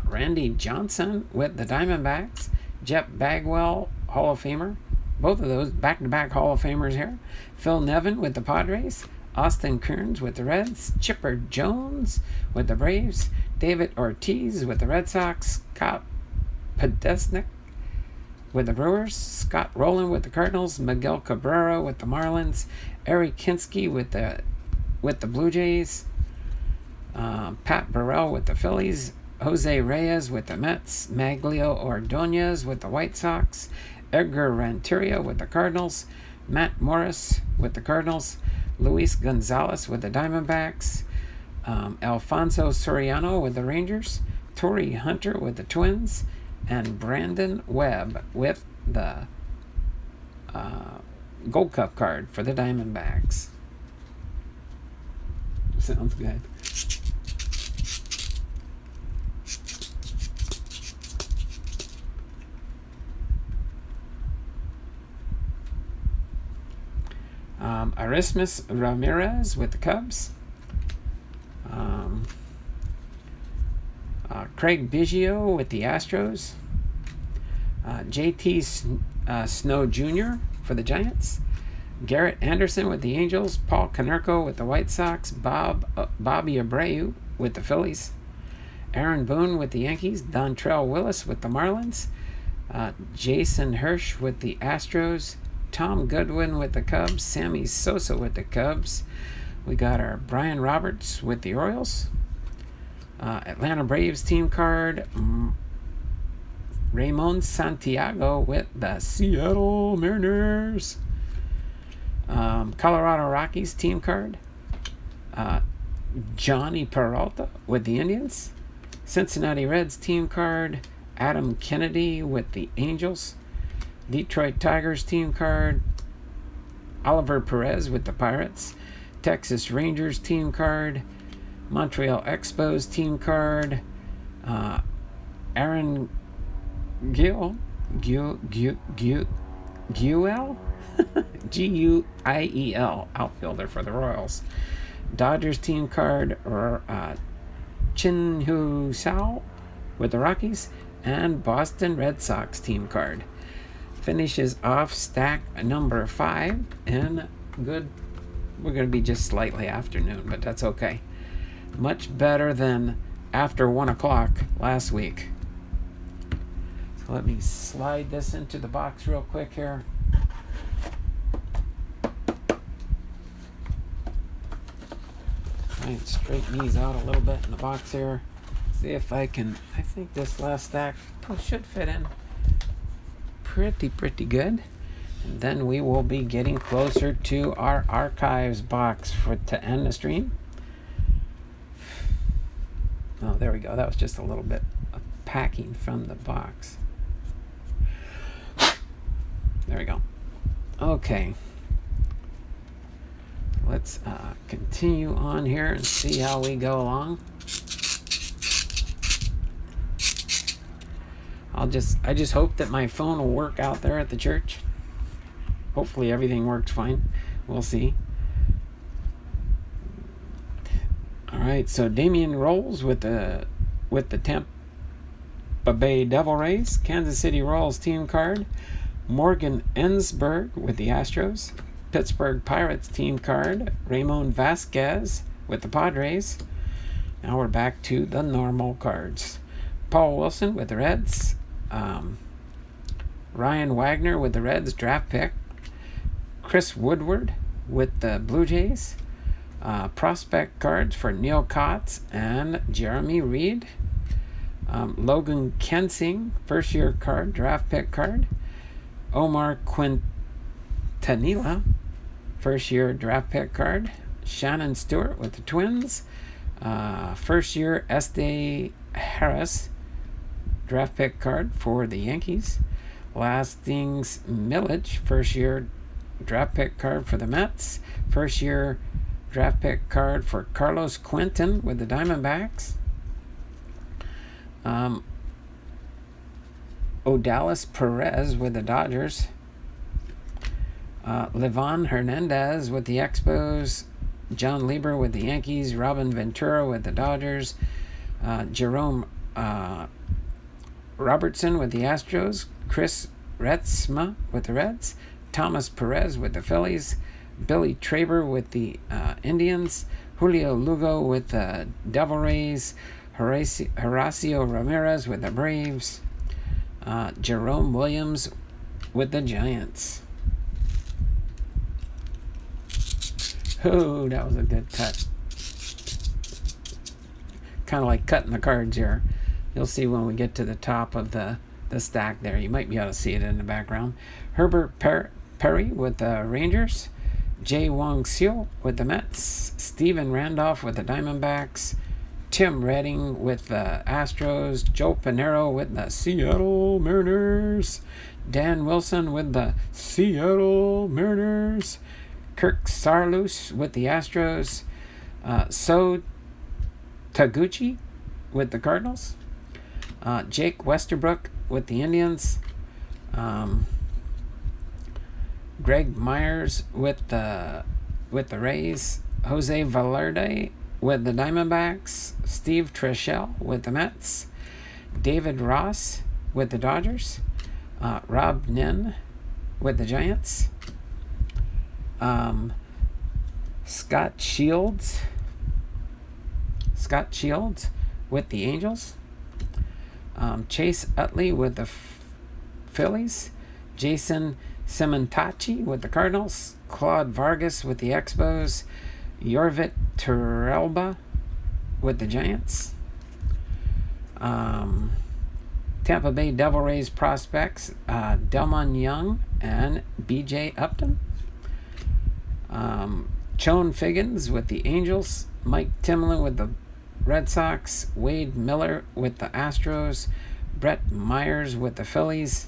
Speaker 1: Randy Johnson with the Diamondbacks. Jeff Bagwell, Hall of Famer. Both of those back-to-back Hall of Famers here. Phil Nevin with the Padres. Austin Kearns with the Reds. Chipper Jones with the Braves. David Ortiz with the Red Sox. Scott Podesnik with the Brewers. Scott Rowland with the Cardinals. Miguel Cabrera with the Marlins. Eric Kinski with the Blue Jays. Pat Burrell with the Phillies. Jose Reyes with the Mets. Maglio Ordonez with the White Sox. Edgar Renteria with the Cardinals. Matt Morris with the Cardinals. Luis Gonzalez with the Diamondbacks. Alfonso Soriano with the Rangers. Torrey Hunter with the Twins. And Brandon Webb with the Gold Cup card for the Diamondbacks. Sounds good. Arismus Ramirez with the Cubs. Craig Biggio with the Astros. JT Snow Jr. for the Giants. Garrett Anderson with the Angels. Paul Konerko with the White Sox. Bobby Abreu with the Phillies. Aaron Boone with the Yankees. Dontrell Willis with the Marlins. Jason Hirsch with the Astros. Tom Goodwin with the Cubs. Sammy Sosa with the Cubs. We got our Brian Roberts with the Orioles. Atlanta Braves team card. Ramon Santiago with the Seattle Mariners. Colorado Rockies team card. Johnny Peralta with the Indians. Cincinnati Reds team card. Adam Kennedy with the Angels. Detroit Tigers team card. Oliver Perez with the Pirates. Texas Rangers team card. Montreal Expos team card. Aaron Guiel Guiel outfielder for the Royals. Dodgers team card. Chin Hu Sao with the Rockies. And Boston Red Sox team card. Finishes off stack number 5. And good. We're going to be just slightly afternoon, but that's okay. Much better than after 1 o'clock last week. So let me slide this into the box real quick here. Try and straighten these out a little bit in the box here. See if I can. I think this last stack should fit in pretty good. And then we will be getting closer to our archives box to end the stream. Oh, there we go. That was just a little bit of packing from the box. There we go. Okay. Let's continue on here and see how we go along. I just hope that my phone will work out there at the church. Hopefully everything works fine. We'll see. All right, so Damian Rolls with the Tampa Bay Devil Rays. Kansas City Royals team card. Morgan Ensberg with the Astros. Pittsburgh Pirates team card. Ramon Vasquez with the Padres. Now we're back to the normal cards. Paul Wilson with the Reds. Ryan Wagner with the Reds draft pick. Chris Woodward with the Blue Jays. Prospect cards for Neil Kotz and Jeremy Reed. Logan Kensing, first year card, draft pick card. Omar Quintanilla, first year draft pick card. Shannon Stewart with the Twins. First year Estee Harris, draft pick card for the Yankees. Lastings Milledge, first year draft pick card for the Mets. First year draft pick card for Carlos Quentin with the Diamondbacks. Odalis Perez with the Dodgers. Livan Hernandez with the Expos. John Lieber with the Yankees. Robin Ventura with the Dodgers. Jerome Robertson with the Astros. Chris Retzma with the Reds. Thomas Perez with the Phillies. Billy Traber with the Indians. Julio Lugo with the Devil Rays. Horacio Ramirez with the Braves. Jerome Williams with the Giants. Oh, that was a good cut. Kind of like cutting the cards here. You'll see when we get to the top of the stack there. You might be able to see it in the background. Herbert Perry with the Rangers. Jay Wong Seo with the Mets. Steven Randolph with the Diamondbacks. Tim Redding with the Astros. Joe Pinero with the Seattle Mariners. Dan Wilson with the Seattle Mariners. Kirk Saarloos with the Astros. So Taguchi with the Cardinals. Jake Westerbrook with the Indians. Greg Myers with the Rays. Jose Valerde with the Diamondbacks. Steve Treshelle with the Mets. David Ross with the Dodgers. Rob Nen with the Giants. Scott Shields with the Angels. Chase Utley with the Phillies. Jason Sementacci with the Cardinals. Claude Vargas with the Expos. Yorvit Turelba with the Giants. Tampa Bay Devil Rays prospects Delmon Young and B.J. Upton. Chone Figgins with the Angels. Mike Timlin with the Red Sox. Wade Miller with the Astros. Brett Myers with the Phillies.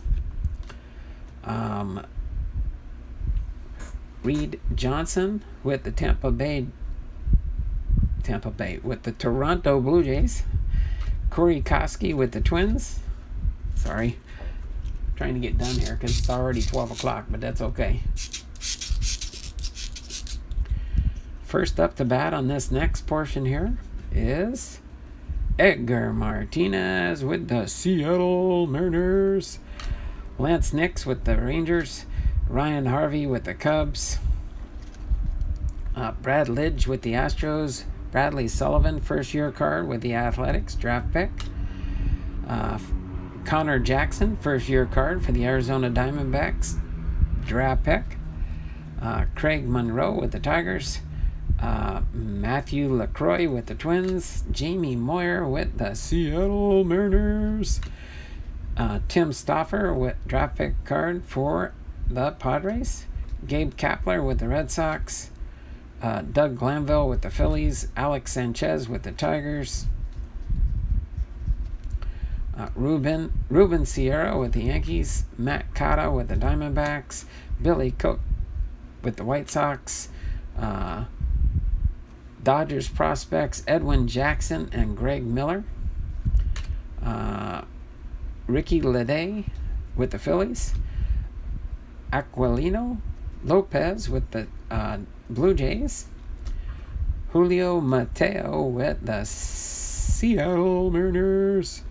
Speaker 1: Reed Johnson with the Tampa Bay with the Toronto Blue Jays. Corey Koski with the Twins. Sorry, trying to get done here because it's already 12 o'clock, but that's okay. First up to bat on this next portion here is Edgar Martinez with the Seattle Mariners. Lance Nix with the Rangers. Ryan Harvey with the Cubs. Brad Lidge with the Astros. Bradley Sullivan, first-year card with the Athletics, draft pick. Connor Jackson, first-year card for the Arizona Diamondbacks, draft pick. Craig Monroe with the Tigers. Matthew LaCroix with the Twins. Jamie Moyer with the Seattle Mariners. Tim Stauffer with draft pick card for the Padres. Gabe Kapler with the Red Sox. Doug Glanville with the Phillies. Alex Sanchez with the Tigers. Ruben Sierra with the Yankees. Matt Cotto with the Diamondbacks. Billy Cook with the White Sox. Dodgers prospects Edwin Jackson and Greg Miller. Ricky Leday with the Phillies. Aquilino Lopez with the Blue Jays. Julio Mateo with the Seattle Mariners.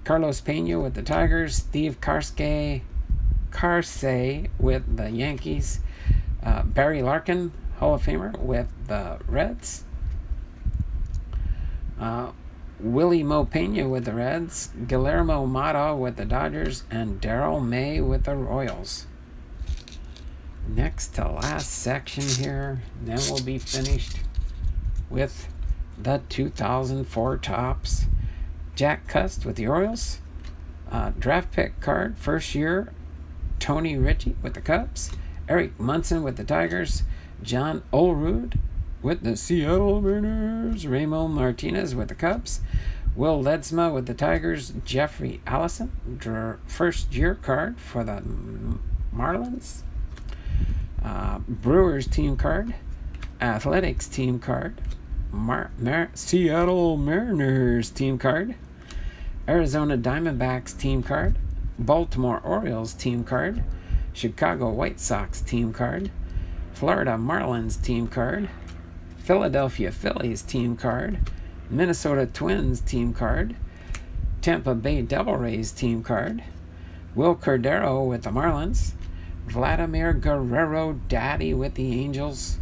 Speaker 1: Carlos Pena with the Tigers. Steve Karsay with the Yankees. Barry Larkin, Hall of Famer, with the Reds. Willie Mo Pena with the Reds. Guillermo Mata with the Dodgers. And Darryl May with the Royals. Next to last section here, then we'll be finished with the 2004 tops. Jack Cust with the Orioles. Draft pick card, first year, Tony Ritchie with the Cubs. Eric Munson with the Tigers. John Olerud with the Seattle Mariners. Ramon Martinez with the Cubs. Will Ledesma with the Tigers. Jeffrey Allison, first year card for the Marlins. Brewers team card. Athletics team card. Seattle Mariners team card. Arizona Diamondbacks team card. Baltimore Orioles team card. Chicago White Sox team card. Florida Marlins team card. Philadelphia Phillies team card. Minnesota Twins team card. Tampa Bay Devil Rays team card. Will Cordero with the Marlins. Vladimir Guerrero Daddy with the Angels.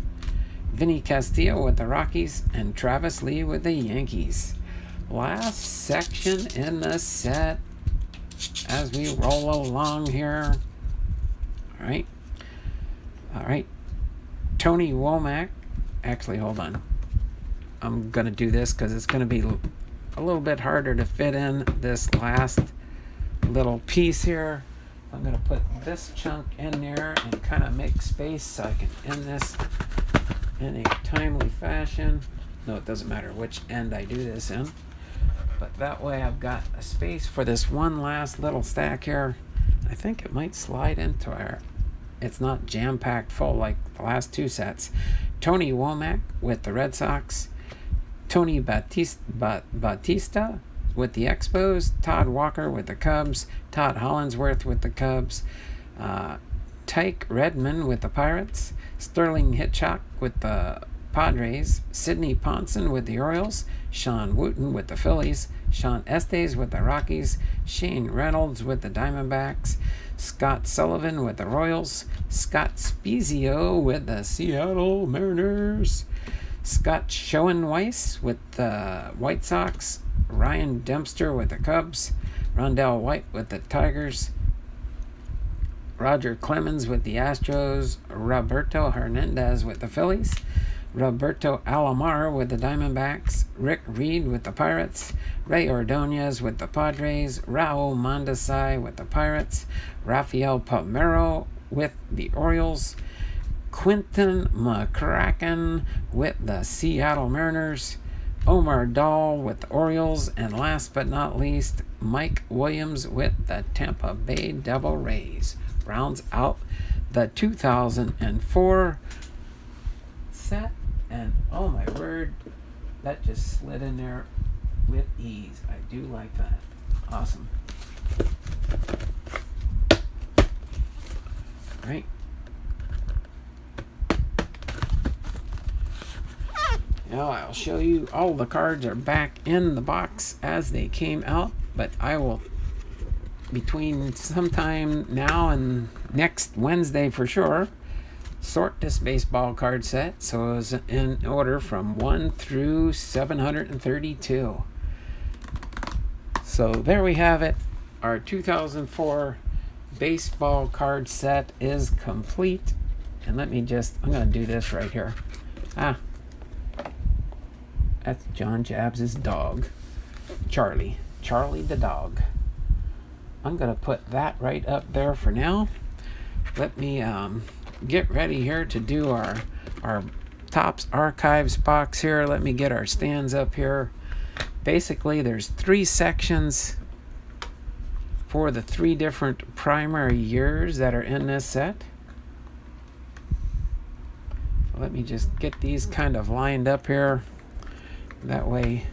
Speaker 1: Vinny Castillo with the Rockies. And Travis Lee with the Yankees. Last section in the set as we roll along here. All right. Tony Womack. Actually, hold on. I'm going to do this because it's going to be a little bit harder to fit in this last little piece here. I'm going to put this chunk in there and kind of make space so I can end this in a timely fashion. No, it doesn't matter which end I do this in. But that way I've got a space for this one last little stack here. I think it might slide into our... It's not jam-packed full like the last two sets. Tony Womack with the Red Sox. Tony Batista with the Expos. Todd Walker with the Cubs. Todd Hollinsworth with the Cubs. Tyke Redman with the Pirates. Sterling Hitchcock with the Padres, Sidney Ponson with the Orioles, Sean Wooten with the Phillies, Sean Estes with the Rockies, Shane Reynolds with the Diamondbacks, Scott Sullivan with the Royals, Scott Spezio with the Seattle Mariners, Scott Schoenweiss with the White Sox, Ryan Dempster with the Cubs, Rondell White with the Tigers, Roger Clemens with the Astros, Roberto Hernandez with the Phillies, Roberto Alomar with the Diamondbacks, Rick Reed with the Pirates, Ray Ordonez with the Padres, Raul Mondesi with the Pirates, Rafael Palmeiro with the Orioles, Quinton McCracken with the Seattle Mariners, Omar Dahl with the Orioles, and last but not least, Mike Williams with the Tampa Bay Devil Rays. Rounds out the 2004 set, and oh my word, that just slid in there with ease. I do like that. Awesome. Right. Now I'll show you all the cards are back in the box as they came out, but I will, between sometime now and next Wednesday for sure, sort this baseball card set so it's in order from 1 through 732. So there we have it. Our 2004 baseball card set is complete. And let me just, I'm going to do this right here. That's John Jabs' dog, Charlie the dog. I'm going to put that right up there for now. Let me get ready here to do our Topps Archives box here. Let me get our stands up here. Basically, there's 3 sections for the 3 different primary years that are in this set. Let me just get these kind of lined up here. That way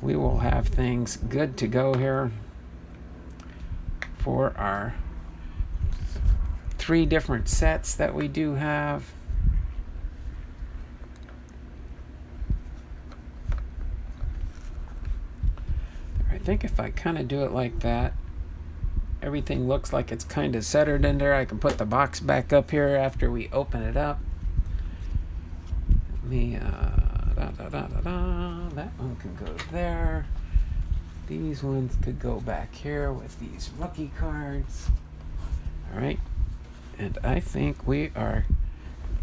Speaker 1: we will have things good to go here for our 3 different sets that we do have. I think if I kind of do it like that, everything looks like it's kind of centered in there. I can put the box back up here after we open it up. Let me that one can go there. These ones could go back here with these rookie cards. All right, and I think we are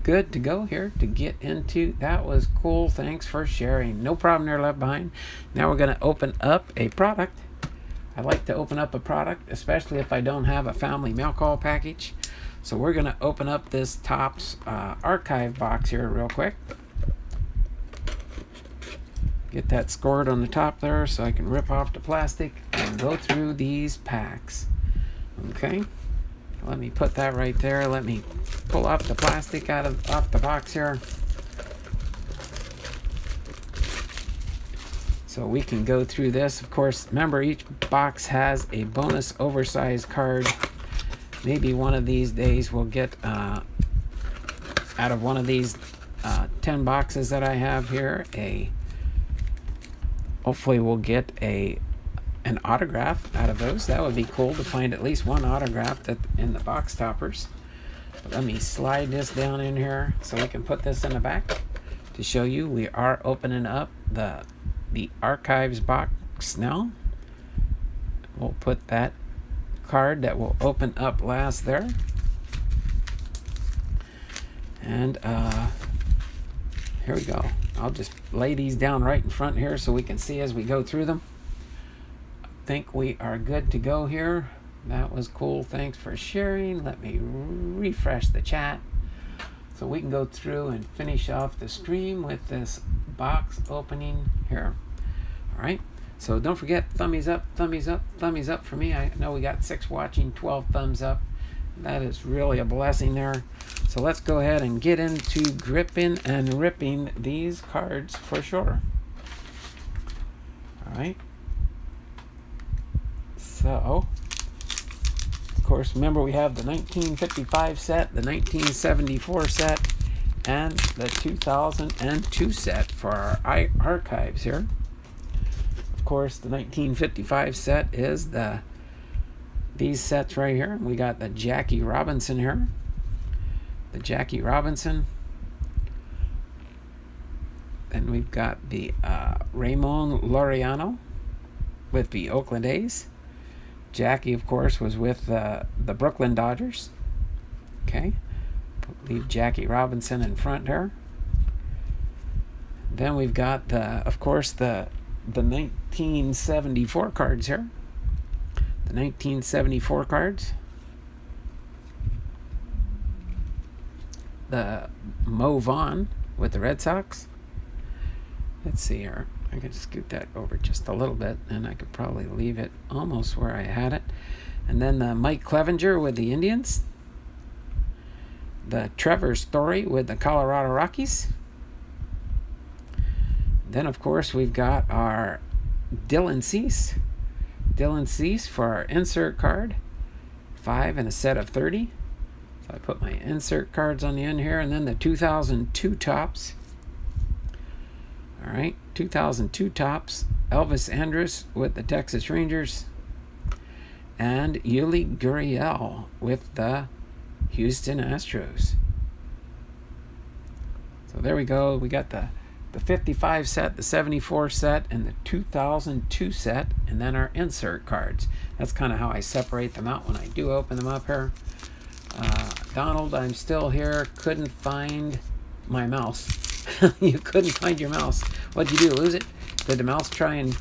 Speaker 1: good to go here to get into. That was cool. Thanks for sharing. No problem there, Left Behind. Now we're going to open up a product. I like to open up a product, especially if I don't have a family mail call package. So we're going to open up this Topps archive box here real quick. Get that scored on the top there so I can rip off the plastic and go through these packs. Okay, let me put that right there. Let me pull off the plastic off the box here so we can go through this. Of course, remember, each box has a bonus oversized card. Maybe one of these days we'll get out of one of these 10 boxes that I have here, hopefully we'll get an autograph out of those. That would be cool to find at least one autograph in the box toppers. But let me slide this down in here so we can put this in the back to show you we are opening up the archives box now. We'll put that card that will open up last there. And here we go. I'll just lay these down right in front here so we can see as we go through them. I think we are good to go here. That was cool. Thanks for sharing. Let me refresh the chat so we can go through and finish off the stream with this box opening here. All right. So don't forget, thummies up, thummies up, thummies up for me. I know we got 6 watching, 12 thumbs up. That is really a blessing there. So let's go ahead and get into gripping and ripping these cards for sure. All right. So, of course, remember we have the 1955 set, the 1974 set, and the 2002 set for our archives here. Of course, the 1955 set is these sets right here. We got the Jackie Robinson here. The Jackie Robinson. Then we've got the Ramon Laureano with the Oakland A's. Jackie, of course, was with the Brooklyn Dodgers. Okay. Leave Jackie Robinson in front there. Then we've got, of course, the 1974 cards here. The 1974 cards. The Mo Vaughn with the Red Sox. Let's see here. I could scoot that over just a little bit, and I could probably leave it almost where I had it. And then the Mike Clevenger with the Indians. The Trevor Story with the Colorado Rockies. Then, of course, we've got our Dylan Cease. Dylan Cease for our insert card. 5 in a set of 30. So I put my insert cards on the end here. And then the 2002 Topps. All right, 2002 Topps. Elvis Andrus with the Texas Rangers. And Yuli Gurriel with the Houston Astros. So there we go. We got the 55 set, the 74 set, and the 2002 set, and then our insert cards. That's kind of how I separate them out when I do open them up here. Donald, I'm still here. Couldn't find my mouse. You couldn't find your mouse. What'd you do, lose it? Did the mouse try and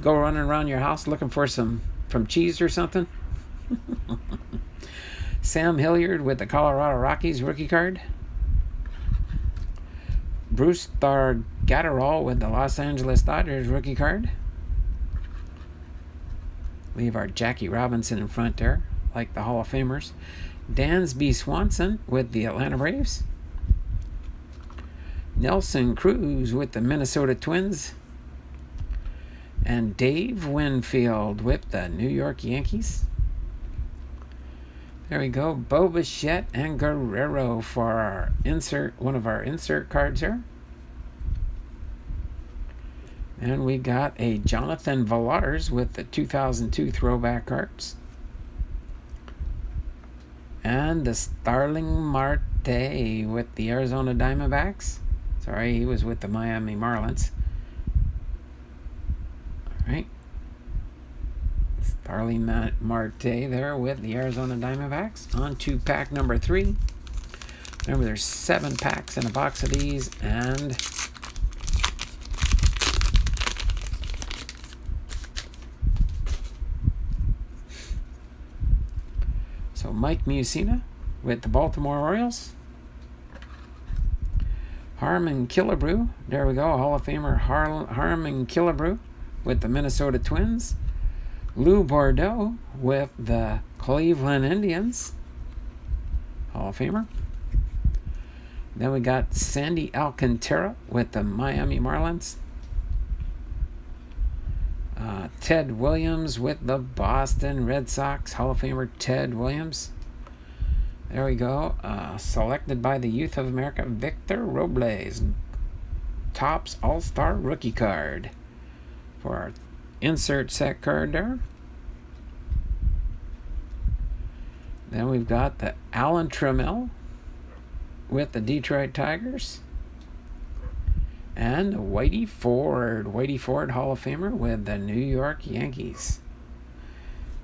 Speaker 1: go running around your house looking for some cheese or something? Sam Hilliard with the Colorado Rockies rookie card. Bruce Gatterall with the Los Angeles Dodgers rookie card. Leave our Jackie Robinson in front there, like the Hall of Famers. Dansby Swanson with the Atlanta Braves. Nelson Cruz with the Minnesota Twins. And Dave Winfield with the New York Yankees. There we go. Bo Bichette and Guerrero for our one of our insert cards here. And we got a Jonathan Villars with the 2002 throwback cards. And the Starling Marte with the Arizona Diamondbacks. Sorry, he was with the Miami Marlins. All right. Starling Marte there with the Arizona Diamondbacks. On to pack number 3. Remember, there's 7 packs in a box of these, and so Mike Mussina with the Baltimore Orioles. Harmon Killebrew, there we go, Hall of Famer Harmon Killebrew with the Minnesota Twins. Lou Bordeaux with the Cleveland Indians, Hall of Famer. Then we got Sandy Alcantara with the Miami Marlins. Ted Williams with the Boston Red Sox, Hall of Famer Ted Williams. There we go. Selected by the Youth of America, Victor Robles. Topps All-Star Rookie card for our insert set card there. Then we've got the Alan Trammell with the Detroit Tigers. And Whitey Ford Hall of Famer with the New York Yankees.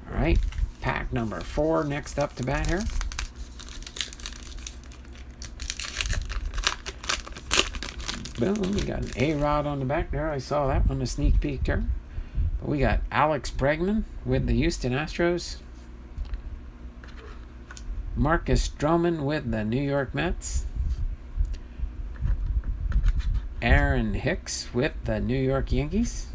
Speaker 1: All right, pack number 4 next up to bat here. Boom, we got an A-Rod on the back there. I saw that one, a sneak peek there. But we got Alex Bregman with the Houston Astros. Marcus Stroman with the New York Mets. Aaron Hicks with the New York Yankees.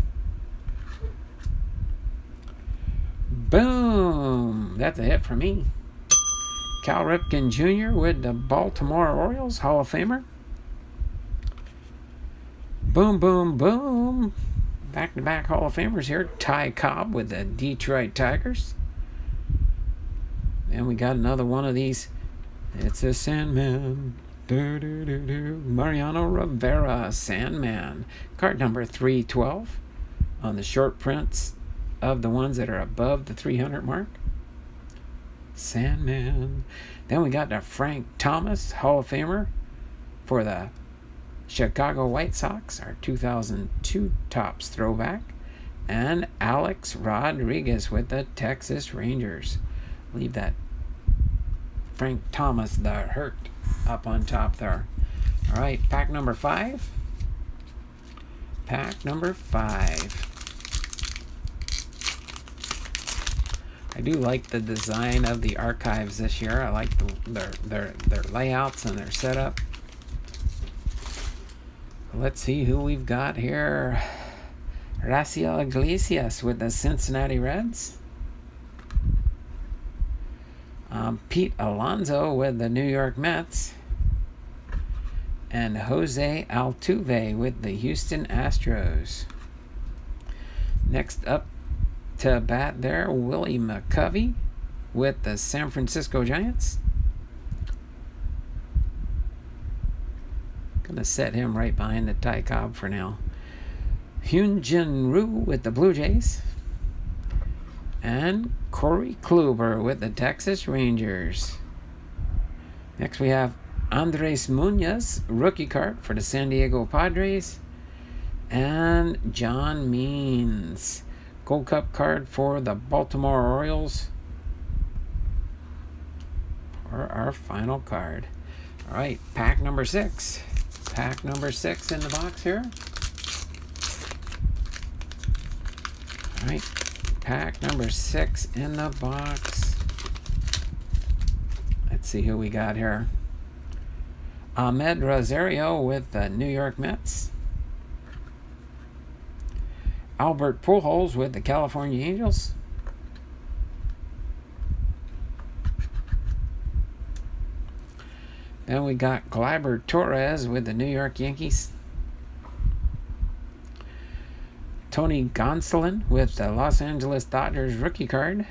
Speaker 1: Boom! That's a hit for me. Cal Ripken Jr. with the Baltimore Orioles, Hall of Famer. Boom, boom, boom. Back-to-back Hall of Famers here. Ty Cobb with the Detroit Tigers. And we got another one of these. It's a Sandman. Mariano Rivera, Sandman. Card number 312 on the short prints of the ones that are above the 300 mark. Sandman. Then we got the Frank Thomas, Hall of Famer for the Chicago White Sox, our 2002 Topps throwback. And Alex Rodriguez with the Texas Rangers. Leave that Frank Thomas, the hurt, up on top there. All right, pack number 5. Pack number 5. I do like the design of the archives this year. I like their layouts and their setup. Let's see who we've got here. Raciel Iglesias with the Cincinnati Reds. Pete Alonso with the New York Mets. And Jose Altuve with the Houston Astros. Next up to bat there, Willie McCovey with the San Francisco Giants. Gonna set him right behind the Ty Cobb for now. Hyun-Jin Ryu with the Blue Jays. And Corey Kluber with the Texas Rangers. Next we have Andres Munoz, rookie card for the San Diego Padres. And John Means, Gold Cup card for the Baltimore Orioles. For our final card. All right, pack number 6. Pack number 6 in the box here. All right, pack number 6 in the box. Let's see who we got here. Ahmed Rosario with the New York Mets. Albert Pujols with the California Angels. Then we got Gleyber Torres with the New York Yankees. Tony Gonsolin with the Los Angeles Dodgers rookie card.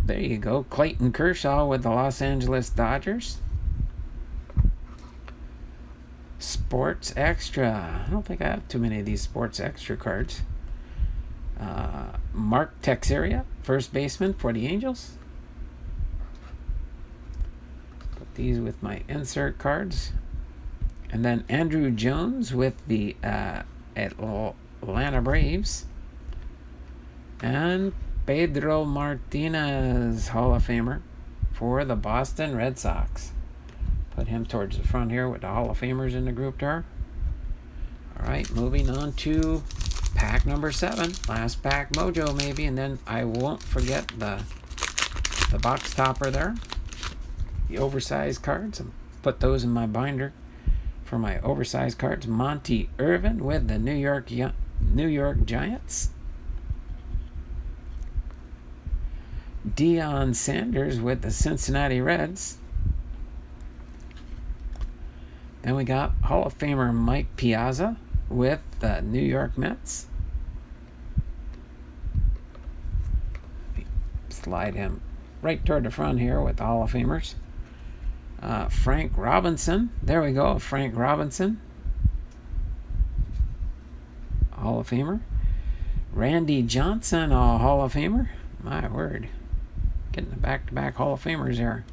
Speaker 1: There you go. Clayton Kershaw with the Los Angeles Dodgers. Sports Extra. I don't think I have too many of these Sports Extra cards. Mark Teixeira, first baseman for the Angels. Put these with my insert cards. And then Andrew Jones with the Atlanta Braves. And Pedro Martinez, Hall of Famer for the Boston Red Sox. Put him towards the front here with the Hall of Famers in the group there. All right, moving on to pack number 7. Last pack mojo maybe, and then I won't forget the box topper there. The oversized cards. I'll put those in my binder for my oversized cards. Monty Irvin with the New York Giants. Deion Sanders with the Cincinnati Reds. Then we got Hall of Famer Mike Piazza with the New York Mets. Slide him right toward the front here with the Hall of Famers. Frank Robinson. There we go. Frank Robinson, Hall of Famer. Randy Johnson, a Hall of Famer. My word. Getting the back-to-back Hall of Famers here.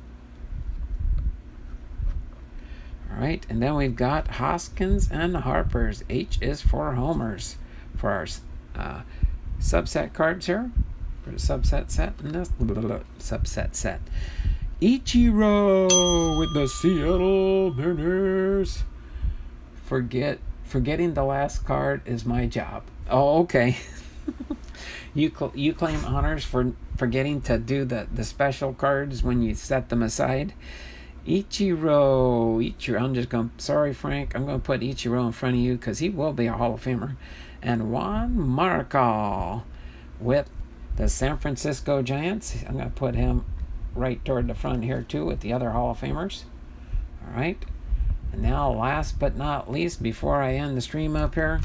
Speaker 1: All right, and then we've got Hoskins and Harper's. H is for homers for our subset cards here. For the subset set. And this subset set. Ichiro with the Seattle Mariners. Forgetting the last card is my job. Oh, okay. You claim honors for forgetting to do the special cards when you set them aside. Ichiro, I'm just going, sorry Frank, I'm going to put Ichiro in front of you because he will be a Hall of Famer. And Juan Marichal with the San Francisco Giants. I'm going to put him right toward the front here too with the other Hall of Famers. All right. And now last but not least, before I end the stream up here,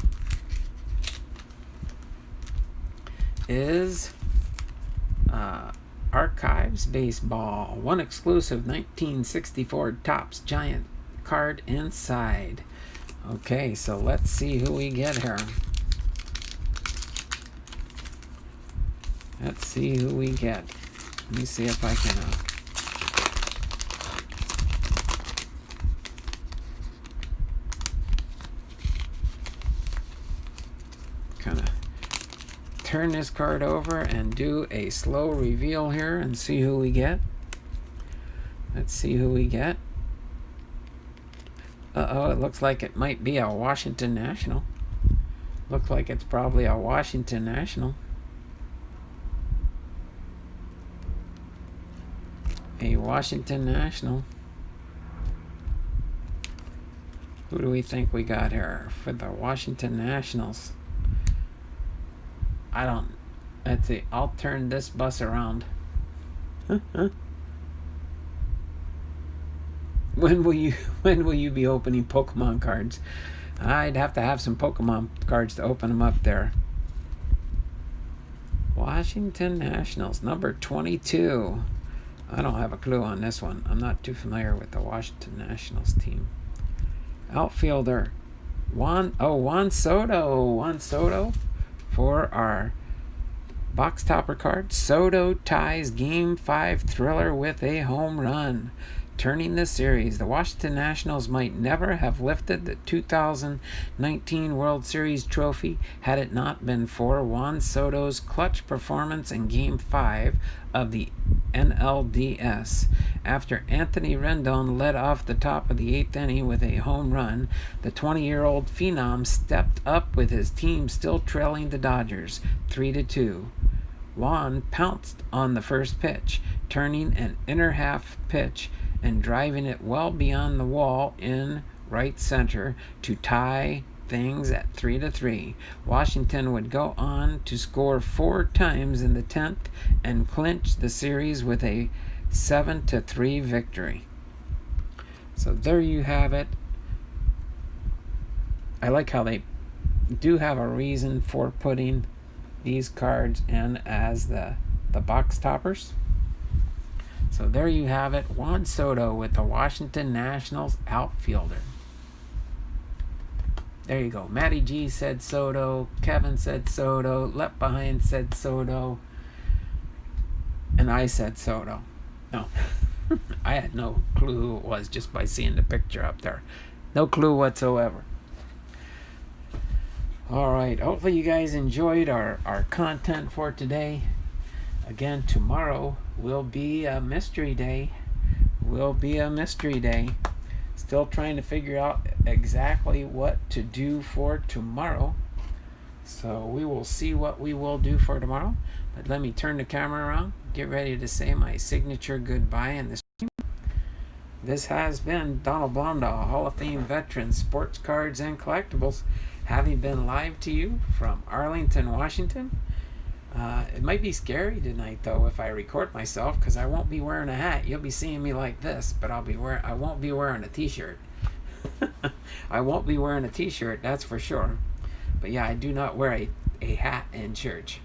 Speaker 1: Archives Baseball. One exclusive 1964 Topps Giant card inside. Okay, so let's see who we get here. Let's see who we get. Let me see if I can kind of turn this card over and do a slow reveal here and see who we get. Let's see who we get. Uh-oh, it looks like it might be a Washington National. Looks like it's probably a Washington National. A Washington National. Who do we think we got here for the Washington Nationals? Let's see. I'll turn this bus around. When will you be opening Pokemon cards? I'd have to have some Pokemon cards to open them up there. Washington Nationals, number 22. I don't have a clue on this one. I'm not too familiar with the Washington Nationals team. Outfielder, Juan Soto. Juan Soto for our box topper card. Soto ties Game 5 thriller with a home run, turning the series. The Washington Nationals might never have lifted the 2019 World Series trophy had it not been for Juan Soto's clutch performance in Game 5 of the NLDS. After Anthony Rendon led off the top of the 8th inning with a home run, the 20-year-old phenom stepped up with his team still trailing the Dodgers 3-2. Juan pounced on the first pitch, turning an inner half pitch and driving it well beyond the wall in right center to tie things at 3-3. Washington would go on to score 4 times in the 10th and clinch the series with a 7-3 victory. So there you have it. I like how they do have a reason for putting these cards in as the box toppers. So there you have it. Juan Soto with the Washington Nationals outfielder. There you go. Matty G said Soto. Kevin said Soto. Left Behind said Soto. And I said Soto. No. I had no clue who it was just by seeing the picture up there. No clue whatsoever. All right. Hopefully you guys enjoyed our content for today. Again, tomorrow will be a mystery day. Still trying to figure out exactly what to do for tomorrow. So we will see what we will do for tomorrow. But let me turn the camera around. Get ready to say my signature goodbye in this stream. This has been Donald Blondahl, Hall of Fame veteran, sports cards and collectibles, having been live to you from Arlington, Washington. It might be scary tonight, though, if I record myself, because I won't be wearing a hat. You'll be seeing me like this, but I won't be wearing a t-shirt. I won't be wearing a t-shirt, that's for sure. But yeah, I do not wear a hat in church.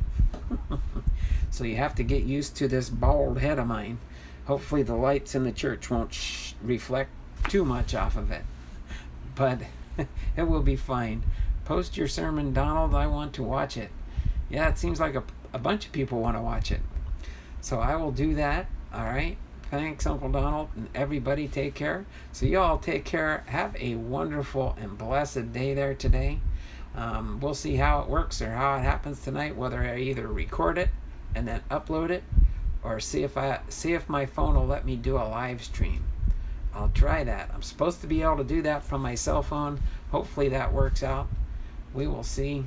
Speaker 1: So you have to get used to this bald head of mine. Hopefully the lights in the church won't reflect too much off of it. But it will be fine. Post your sermon, Donald. I want to watch it. Yeah, it seems like a bunch of people want to watch it. So I will do that. All right. Thanks, Uncle Donald. And everybody take care. So you all take care. Have a wonderful and blessed day there today. We'll see how it works or how it happens tonight, whether I either record it and then upload it or see if my phone will let me do a live stream. I'll try that. I'm supposed to be able to do that from my cell phone. Hopefully that works out. We will see.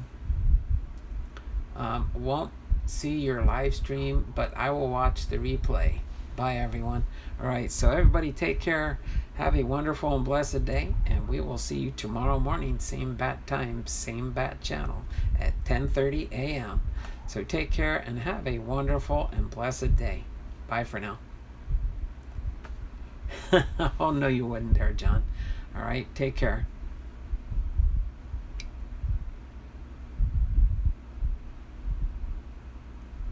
Speaker 1: Won't see your live stream, but I will watch the replay. Bye, everyone. All right, so everybody take care. Have a wonderful and blessed day, and we will see you tomorrow morning, same bat time, same bat channel at 10:30 a.m. So take care and have a wonderful and blessed day. Bye for now. Oh, no, you wouldn't there, John. All right, take care.